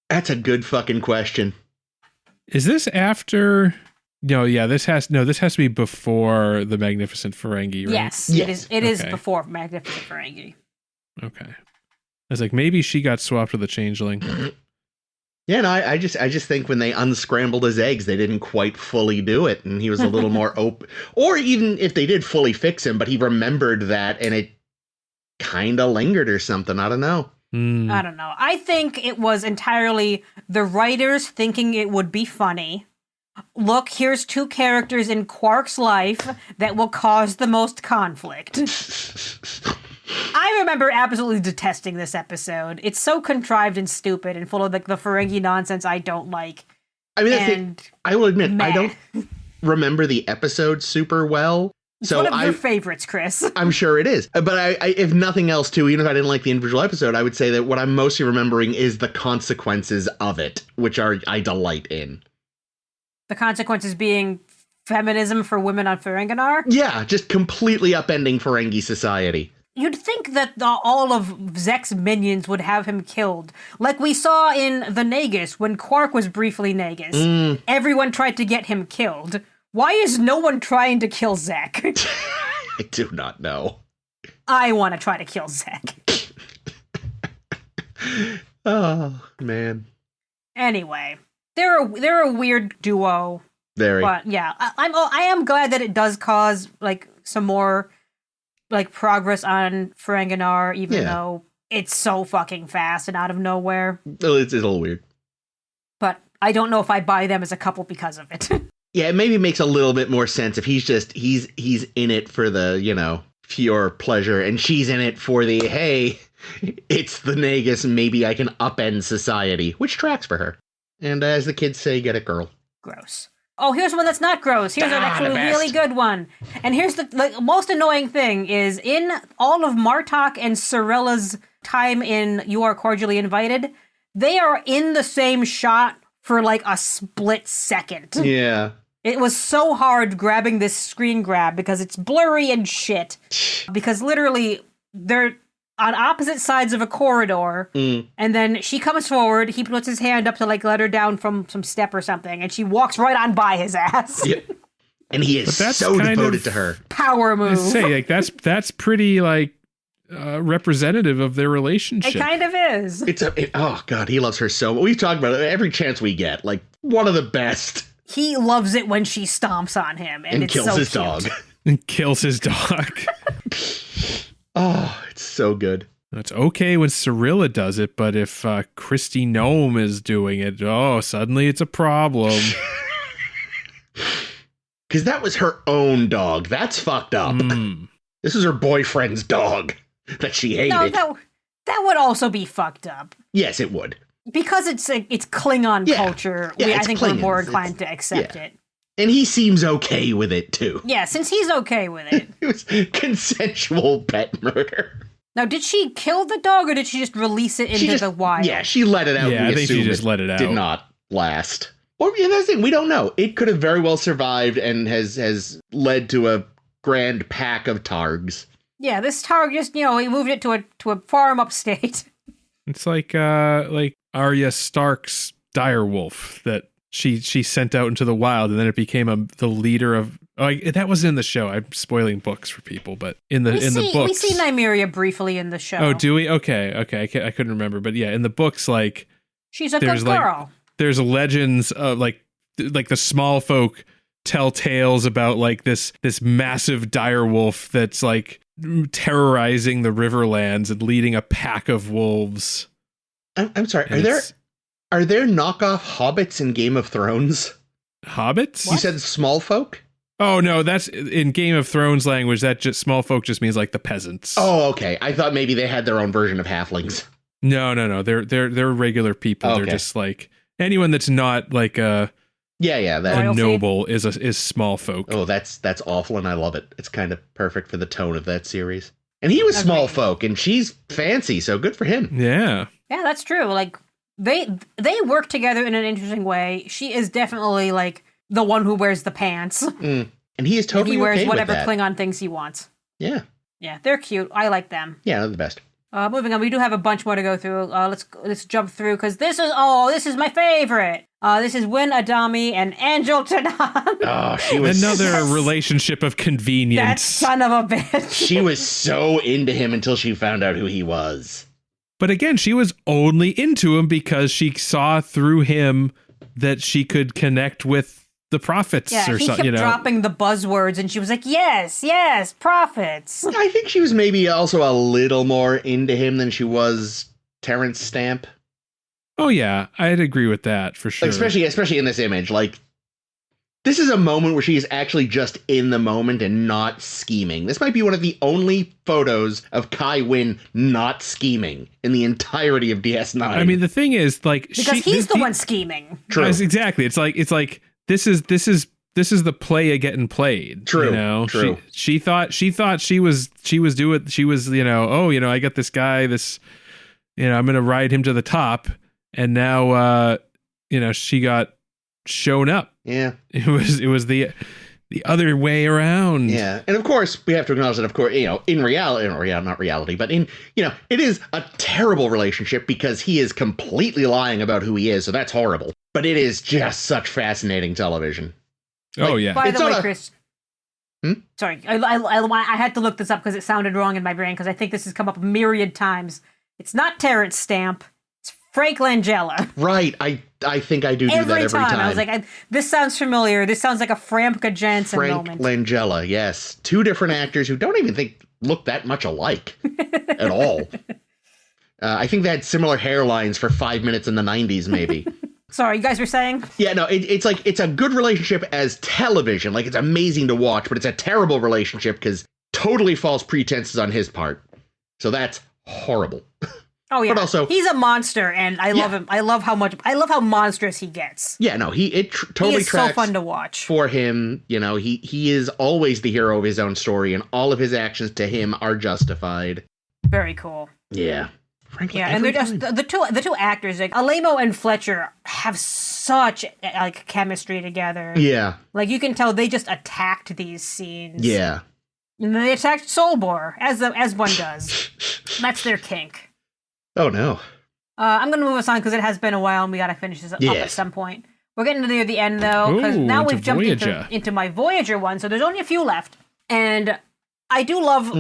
That's a good fucking question. Is this after... No, yeah, this has to be before the Magnificent Ferengi, right? Yes. It is before Magnificent Ferengi. Okay. I was like, maybe she got swapped with a changeling. Yeah, no, I just think when they unscrambled his eggs, they didn't quite fully do it, and he was a little more open. Or even if they did fully fix him, but he remembered that, and it kind of lingered or something. I don't know. I don't know. I think it was entirely the writers thinking it would be funny. Look, here's two characters in Quark's life that will cause the most conflict. I remember absolutely detesting this episode. It's so contrived and stupid and full of like the Ferengi nonsense I don't like. I mean, I will admit, I don't remember the episode super well. It's one of your favorites, Chris. I'm sure it is. But I, if nothing else, too, even if I didn't like the individual episode, I would say that what I'm mostly remembering is the consequences of it, which I delight in. The consequences being feminism for women on Ferenginar? Yeah, just completely upending Ferengi society. You'd think that all of Zek's minions would have him killed. Like we saw in the Nagus, when Quark was briefly Nagus. Everyone tried to get him killed. Why is no one trying to kill Zek? I do not know. I want to try to kill Zek. Oh, man. Anyway, they're a weird duo. Very. But yeah, I am glad that it does cause like some more like progress on Ferenginar, even though it's so fucking fast and out of nowhere. It's a little weird. But I don't know if I buy them as a couple because of it. Yeah, it maybe makes a little bit more sense if he's in it for the, pure pleasure, and she's in it for the, hey, It's the Nagus, maybe I can upend society, which tracks for her. And as the kids say, get a girl. Gross. Oh, here's one that's not gross. Here's an actually really good one. And here's the most annoying thing is in all of Martok and Cirella's time in You Are Cordially Invited, they are in the same shot for like a split second. Yeah. It was so hard grabbing this screen grab because it's blurry and shit. Because literally they're on opposite sides of a corridor, and then she comes forward, he puts his hand up to like let her down from some step or something, and she walks right on by his ass. Yep. And he is so devoted to her. Power move. Say, like that's pretty like representative of their relationship. It kind of is. Oh god, he loves her so much. We've talked about it every chance we get. Like one of the best. He loves it when she stomps on him and it's kills so his cute. dog. And kills his dog. Oh, it's so good. It's okay when Cirilla does it, but if Christy Gnome is doing it, suddenly it's a problem. Because that was her own dog. That's fucked up. This is her boyfriend's dog that she hated. No, that would also be fucked up. Yes, it would. Because it's Klingon culture, I think we're more inclined to accept it. And he seems okay with it, too. Yeah, since he's okay with it. It was consensual pet murder. Now, did she kill the dog, or did she just release it into the wild? Yeah, she let it out. Yeah, I think she just let it out. Did not last. Or, that's the thing, we don't know. It could have very well survived and has led to a grand pack of targs. Yeah, this targ just, he moved it to a farm upstate. It's like Arya Stark's direwolf that she sent out into the wild, and then it became the leader of. That wasn't in the show. I'm spoiling books for people, but in the books we see Nymeria briefly in the show. Oh, do we? Okay. I couldn't remember, but yeah, in the books, like she's a good girl. There's legends of like the small folk tell tales about like this massive direwolf that's like terrorizing the Riverlands and leading a pack of wolves. I'm sorry. Are there knockoff hobbits in Game of Thrones? Hobbits? You said small folk? Oh no, that's in Game of Thrones language. That just small folk just means like the peasants. Oh, okay. I thought maybe they had their own version of halflings. No. They're regular people. Okay. They're just like anyone that's not like a noble is small folk. Oh, that's awful, and I love it. It's kind of perfect for the tone of that series. And he was small folk, and she's fancy, so good for him. Yeah. Yeah, that's true. Like they work together in an interesting way. She is definitely like the one who wears the pants. And he is totally he wears okay whatever with that. Klingon things he wants. Yeah. Yeah, they're cute. I like them. Yeah, they're the best. Moving on, we do have a bunch more to go through. Let's jump through because this is my favorite. This is Win Adami and Angel Tanan. Oh, she was another relationship of convenience. That son of a bitch. She was so into him until she found out who he was. But again, she was only into him because she saw through him that she could connect with the prophets or something. He kept dropping the buzzwords, and she was like, "Yes, prophets." I think she was maybe also a little more into him than she was Terrence Stamp. Oh yeah, I'd agree with that for sure. Like, especially in this image, like this is a moment where she is actually just in the moment and not scheming. This might be one of the only photos of Kai Wynn not scheming in the entirety of DS9. I mean, the thing is, like, because he's the one scheming. True. Exactly. It's like this is the play getting played. True. True. She thought she was I got this guy, I'm going to ride him to the top. And now, she got shown up. Yeah. It was the other way around. Yeah. And of course, we have to acknowledge that, of course, in reality, not reality, but it is a terrible relationship because he is completely lying about who he is. So that's horrible. But it is just such fascinating television. Oh, yeah. By the way, Chris. Sorry, I had to look this up because it sounded wrong in my brain because I think this has come up a myriad times. It's not Terrence Stamp. It's Frank Langella. Right. I think I do that every time. I was like, this sounds familiar. This sounds like a Framka Jansen moment. Frank Langella, yes. Two different actors who don't even look that much alike at all. I think they had similar hairlines for 5 minutes in the 90s, maybe. Sorry, you guys were saying? Yeah, no, it's a good relationship as television. Like, it's amazing to watch, but it's a terrible relationship because totally false pretenses on his part. So that's horrible. Oh yeah, but also he's a monster, and I love him. I love how monstrous he gets. Yeah, no, totally he is tracks so fun to watch for him. You know, he is always the hero of his own story, and all of his actions to him are justified. Very cool. Yeah, frankly, yeah, and they're just the two actors, like Alemo and Fletcher, have such like chemistry together. Yeah, like you can tell they just attacked these scenes. Yeah, and they attacked Soulbor as one does. That's their kink. Oh, no. I'm going to move us on because it has been a while and we got to finish this up at some point. We're getting near the end, though, because now we've jumped into my Voyager one, so there's only a few left. And I do love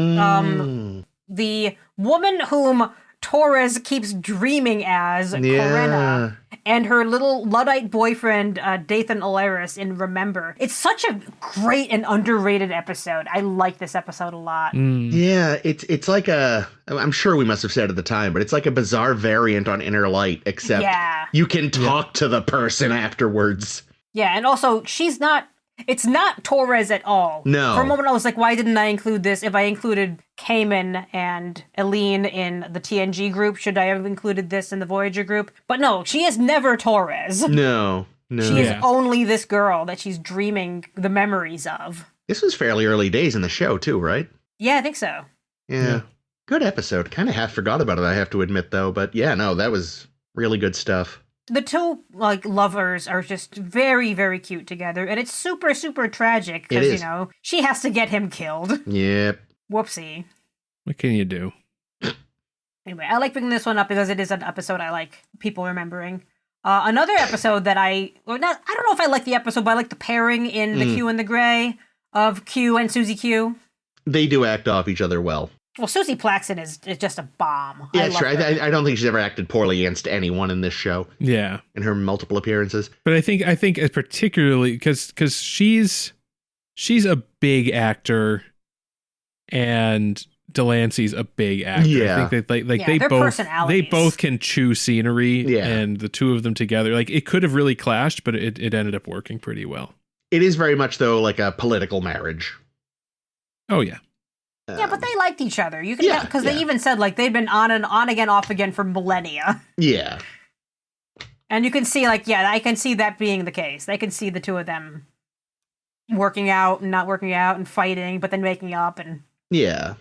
the woman whom Torres keeps dreaming as, Corinna, and her little Luddite boyfriend, Dathan Alaris, in Remember. It's such a great and underrated episode. I like this episode a lot. Yeah, it's like I'm sure we must have said at the time, but it's like a bizarre variant on Inner Light, except you can talk to the person afterwards. Yeah, and also, it's not Torres at all. No. For a moment, I was like, why didn't I include this? If I included Kamen and Eileen in the TNG group, should I have included this in the Voyager group? But no, she is never Torres. No. She is only this girl that she's dreaming the memories of. This was fairly early days in the show, too, right? Yeah, I think so. Yeah. Good episode. Kind of half forgot about it, I have to admit, though. But yeah, no, that was really good stuff. The two lovers are just very, very cute together, and it's super, super tragic because she has to get him killed. Yep. Whoopsie. What can you do? Anyway, I like bringing this one up because it is an episode I like people remembering. Another episode that I don't know if I like the episode, but I like the pairing in the Q and the Gray of Q and Susie Q. They do act off each other well. Well, Susie Plaxton is just a bomb. Yeah, sure. I don't think she's ever acted poorly against anyone in this show. Yeah, in her multiple appearances. But I think particularly because she's a big actor, and Delancey's a big actor. Yeah, I think they both can chew scenery. Yeah, and the two of them together, like it could have really clashed, but it ended up working pretty well. It is very much though like a political marriage. Oh yeah. Yeah, but they liked each other. You can because they even said like they'd been on again, off again for millennia. Yeah. And you can see I can see that being the case. They can see the two of them working out and not working out and fighting, but then making up and. Yeah.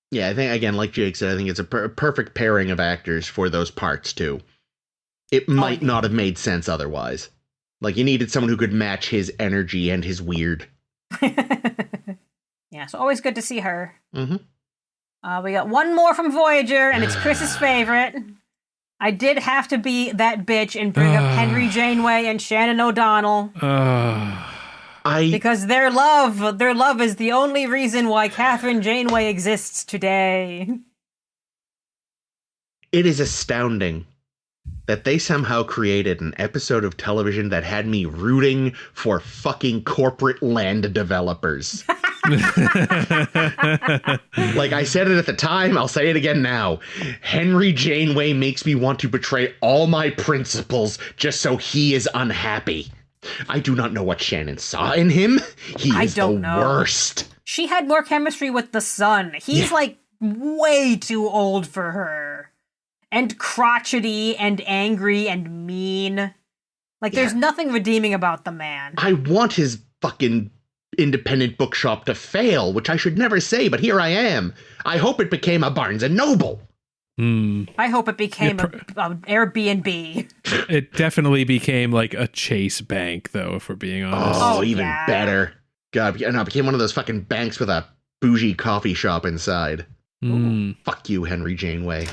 Yeah, I think again, like Jake said, I think it's a perfect pairing of actors for those parts too. It might not have made sense otherwise. Like you needed someone who could match his energy and his weird. Yeah, so always good to see her. Mm-hmm. We got one more from Voyager, and it's Chris's favorite. I did have to be that bitch and bring up Henry Janeway and Shannon O'Donnell. Because their love is the only reason why Catherine Janeway exists today. It is astounding that they somehow created an episode of television that had me rooting for fucking corporate land developers. Like I said it at the time, I'll say it again now. Henry Janeway makes me want to betray all my principles just so he is unhappy. I do not know what Shannon saw in him. He is the worst. She had more chemistry with the son. He's like way too old for her. And crotchety and angry and mean. Like there's nothing redeeming about the man. I want his fucking independent bookshop to fail, which I should never say, but here I am. I hope it became a Barnes & Noble. I hope it became an Airbnb. It definitely became like a Chase bank, though, if we're being honest. Oh, even better. God, no, it became one of those fucking banks with a bougie coffee shop inside. Fuck you, Henry Janeway.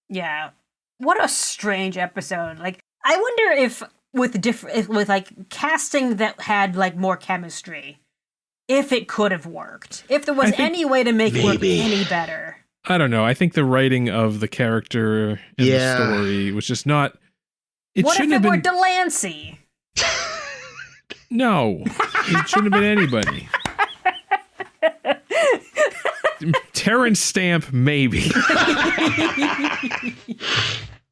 Yeah. What a strange episode. Like, I wonder if with like casting that had like more chemistry, if it could have worked. If there was any way to make it work any better. I don't know. I think the writing of the character and the story was just not. What if it were Delancey? No, it shouldn't have been anybody. Terrence Stamp, maybe.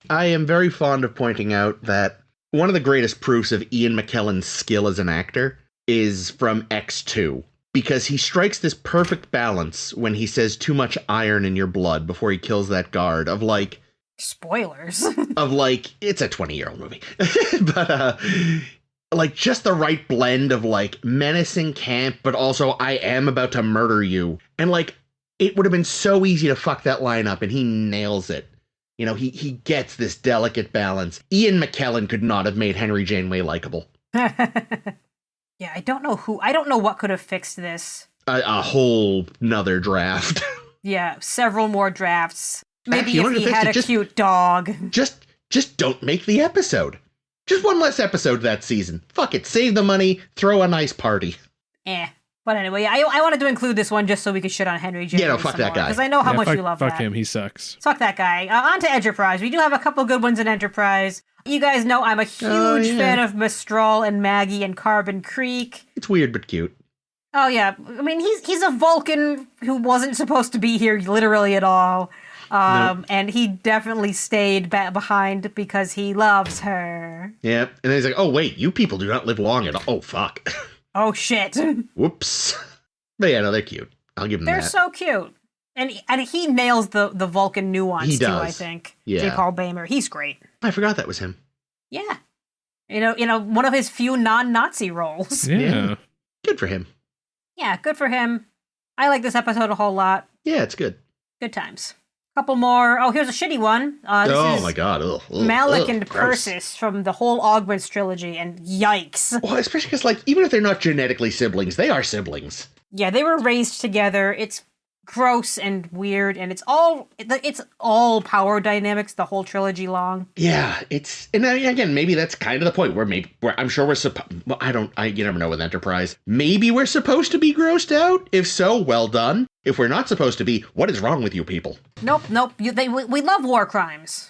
I am very fond of pointing out that one of the greatest proofs of Ian McKellen's skill as an actor is from X2. Because he strikes this perfect balance when he says too much iron in your blood before he kills that guard of like, Spoilers. Of like, it's a 20-year-old movie. But like just the right blend of like menacing camp, but also I am about to murder you. And like, it would have been so easy to fuck that line up, and he nails it. You know, he gets this delicate balance. Ian McKellen could not have made Henry Janeway likable. Yeah, I don't know what could have fixed this. A whole nother draft. Yeah, several more drafts. Maybe actually, if he had a cute dog. Just don't make the episode. Just one less episode that season. Fuck it, save the money, throw a nice party. But anyway, I wanted to include this one just so we could shit on Henry Janeway. Yeah, no, fuck that guy. Because I know how much you love that. Fuck him, he sucks. Fuck that guy. On to Enterprise. We do have a couple good ones in Enterprise. You guys know I'm a huge fan of Mistral and Maggie and Carbon Creek. It's weird but cute. Oh yeah, I mean he's a Vulcan who wasn't supposed to be here literally at all, nope. And he definitely stayed behind because he loves her. Yeah, and then he's like, "Oh wait, you people do not live long at all." Oh fuck. Oh shit. Whoops. But yeah, no, they're cute. I'll give them that. They're so cute, and he nails the Vulcan nuance too. I think. Yeah. J. Paul Bamer, he's great. I forgot that was him. Yeah. You know, one of his few non-Nazi roles. Yeah. Good for him. Yeah, good for him. I like this episode a whole lot. Yeah, it's good. Good times. Couple more. Oh, here's a shitty one. This my god. Malik and Persis from the whole Augments trilogy, and yikes. Well, especially because, like, even if they're not genetically siblings, they are siblings. Yeah, they were raised together. It's gross and weird, and it's all power dynamics the whole trilogy long. Yeah, and again, maybe that's kind of the point where I'm sure we're you never know with Enterprise. Maybe we're supposed to be grossed out. If so, well done. If we're not supposed to be, what is wrong with you people? Nope. We love war crimes.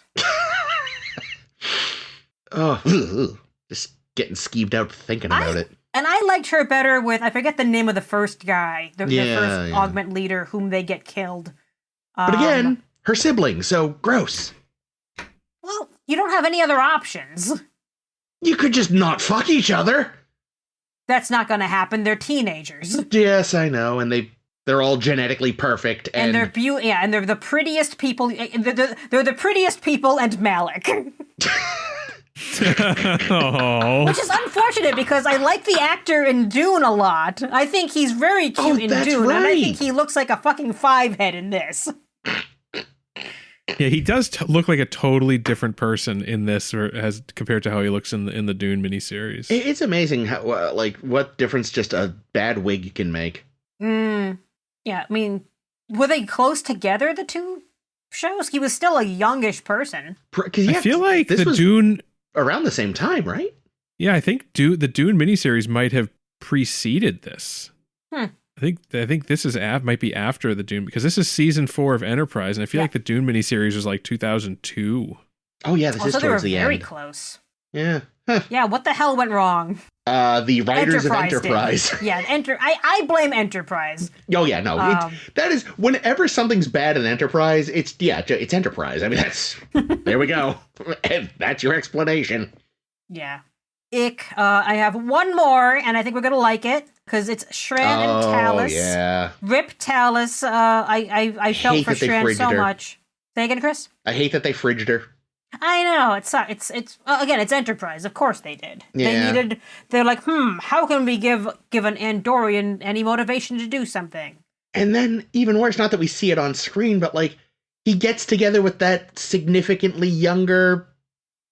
Just getting skeeved out thinking about it. And I liked her better with, I forget the name of the first guy, the first augment leader whom they get killed. But again, her sibling, so gross. Well, you don't have any other options. You could just not fuck each other. That's not going to happen. They're teenagers. Yes, I know, and they're all genetically perfect. And they're and they're the prettiest people. They're the prettiest people and Malik. Oh. Which is unfortunate because I like the actor in Dune a lot. I think he's very cute in Dune, right. And I think he looks like a fucking 5-head in this. Yeah, he does look like a totally different person in this, as compared to how he looks in the Dune miniseries. It's amazing how what difference just a bad wig can make. Yeah, I mean, were they close together, the two shows? He was still a youngish person. I feel like the Dune around the same time, right? Yeah, I think the Dune miniseries might have preceded this. I think this might be after the Dune, because this is season 4 of Enterprise, and I feel like the Dune miniseries was like 2002. Oh yeah, this is towards the end. Very close. Yeah. Huh. Yeah, what the hell went wrong? The writers of Enterprise. Yeah, I blame Enterprise. Oh yeah, no. That is, whenever something's bad in Enterprise, it's Enterprise. I mean, there we go. And that's your explanation. Yeah. I have one more, and I think we're going to like it, because it's Shran and Talus. Yeah. Rip Talus. I felt for Shran so much. Say again, Chris? I hate that they fridged her. I know, it's again, it's Enterprise. Of course they did. Yeah. They're like, how can we give an Andorian any motivation to do something? And then, even worse, not that we see it on screen, but like, he gets together with that significantly younger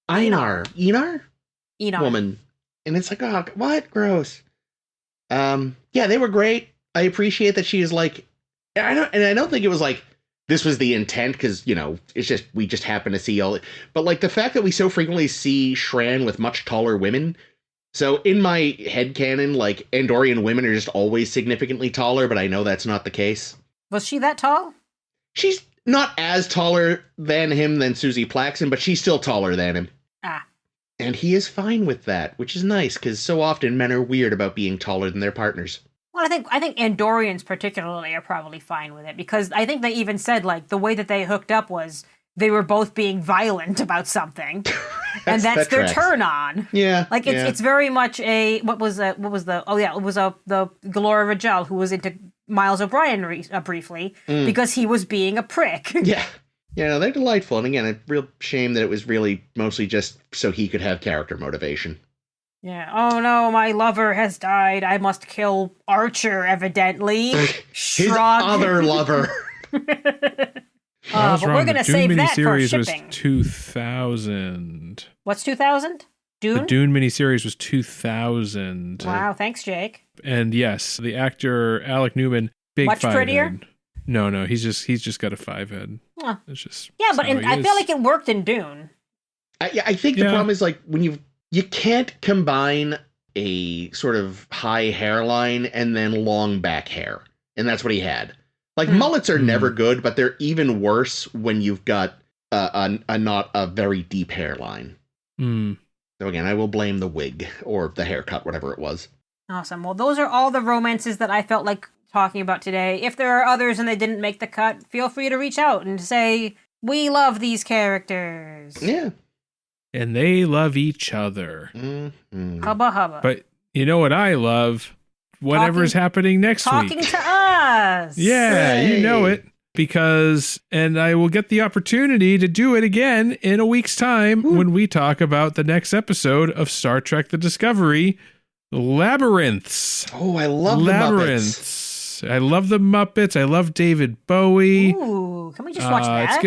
Einar woman. And it's like, oh, what? Gross. Yeah, they were great. I appreciate that she is like, I don't think it was like, this was the intent, because, it's just, we just happen to see all it. But, like, the fact that we so frequently see Shran with much taller women. So, in my headcanon, like, Andorian women are just always significantly taller, but I know that's not the case. Was she that tall? She's not as taller than Susie Plaxton, but she's still taller than him. And he is fine with that, which is nice, because so often men are weird about being taller than their partners. Well, I think Andorians particularly are probably fine with it, because I think they even said, like, the way that they hooked up was they were both being violent about something, and that's their turn on. Yeah, like it's very much the Galora Rajal who was into Miles O'Brien briefly because he was being a prick. Yeah. Yeah, no, they're delightful. And again, a real shame that it was really mostly just so he could have character motivation. Yeah. Oh no, my lover has died. I must kill Archer, evidently. His other lover. But we're going to save that for shipping. Was 2000. What's 2000? Dune? The Dune miniseries was 2000. Wow, thanks, Jake. And yes, the actor Alec Newman, big much prettier. Head. No, he's just got a 5 head. Huh. It's just but I feel like it worked in Dune. I think the problem is like when you can't combine a sort of high hairline and then long back hair, and that's what he had. Like mullets are never good, but they're even worse when you've got not a very deep hairline. So again, I will blame the wig or the haircut, whatever it was. Awesome. Well, those are all the romances that I felt like talking about today. If there are others and they didn't make the cut, feel free to reach out and say, we love these characters. Yeah. And they love each other. Hubba hubba. But you know what I love? Whatever's happening next week. Talking to us. Yeah, you know it. And I will get the opportunity to do it again in a week's time when we talk about the next episode of Star Trek The Discovery, Labyrinths. Oh, I love Labyrinths. I love the Muppets. I love David Bowie. Ooh, can we just watch that?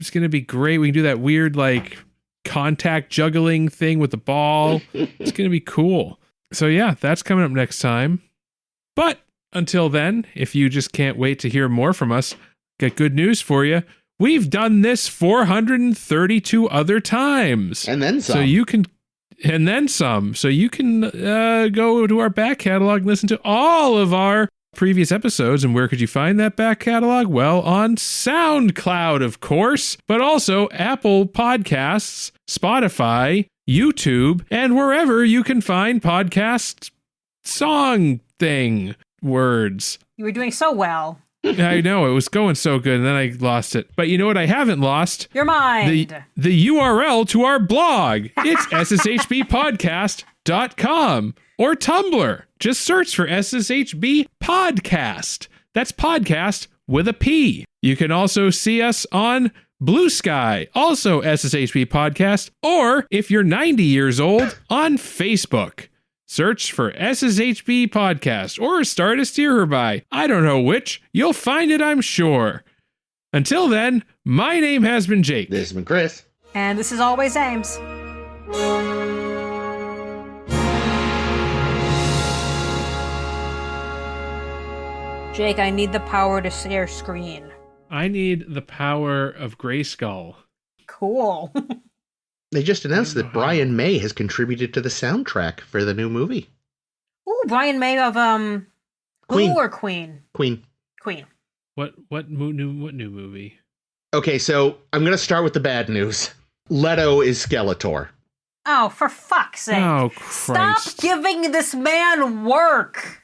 It's gonna be great. We can do that weird like contact juggling thing with the ball. It's gonna be cool. So yeah, that's coming up next time. But until then, if you just can't wait to hear more from us, got good news for you. We've done this 432 other times. And then some. So you can go to our back catalog and listen to all of our previous episodes. And where could you find that back catalog? Well, on SoundCloud, of course, but also Apple Podcasts, Spotify, YouTube, and wherever you can find podcast song thing words. You were doing so well. I know, it was going so good, and then I lost it. But you know what I haven't lost? Your mind. The URL to our blog. It's sshbpodcast.com or Tumblr. Just search for SSHB Podcast. That's podcast with a P. You can also see us on Blue Sky, also SSHB Podcast, or if you're 90 years old, on Facebook. Search for SSHB Podcast or Start a Steer Her By. I don't know which. You'll find it, I'm sure. Until then, my name has been Jake. This has been Chris. And this is always Ames. Jake, I need the power to share screen. I need the power of Grayskull. Cool. They just announced that Brian May has contributed to the soundtrack for the new movie. Ooh, Brian May of Queen. Who or Queen? Queen. What new movie? Okay, so I'm going to start with the bad news. Leto is Skeletor. Oh, for fuck's sake. Oh, Christ. Stop giving this man work.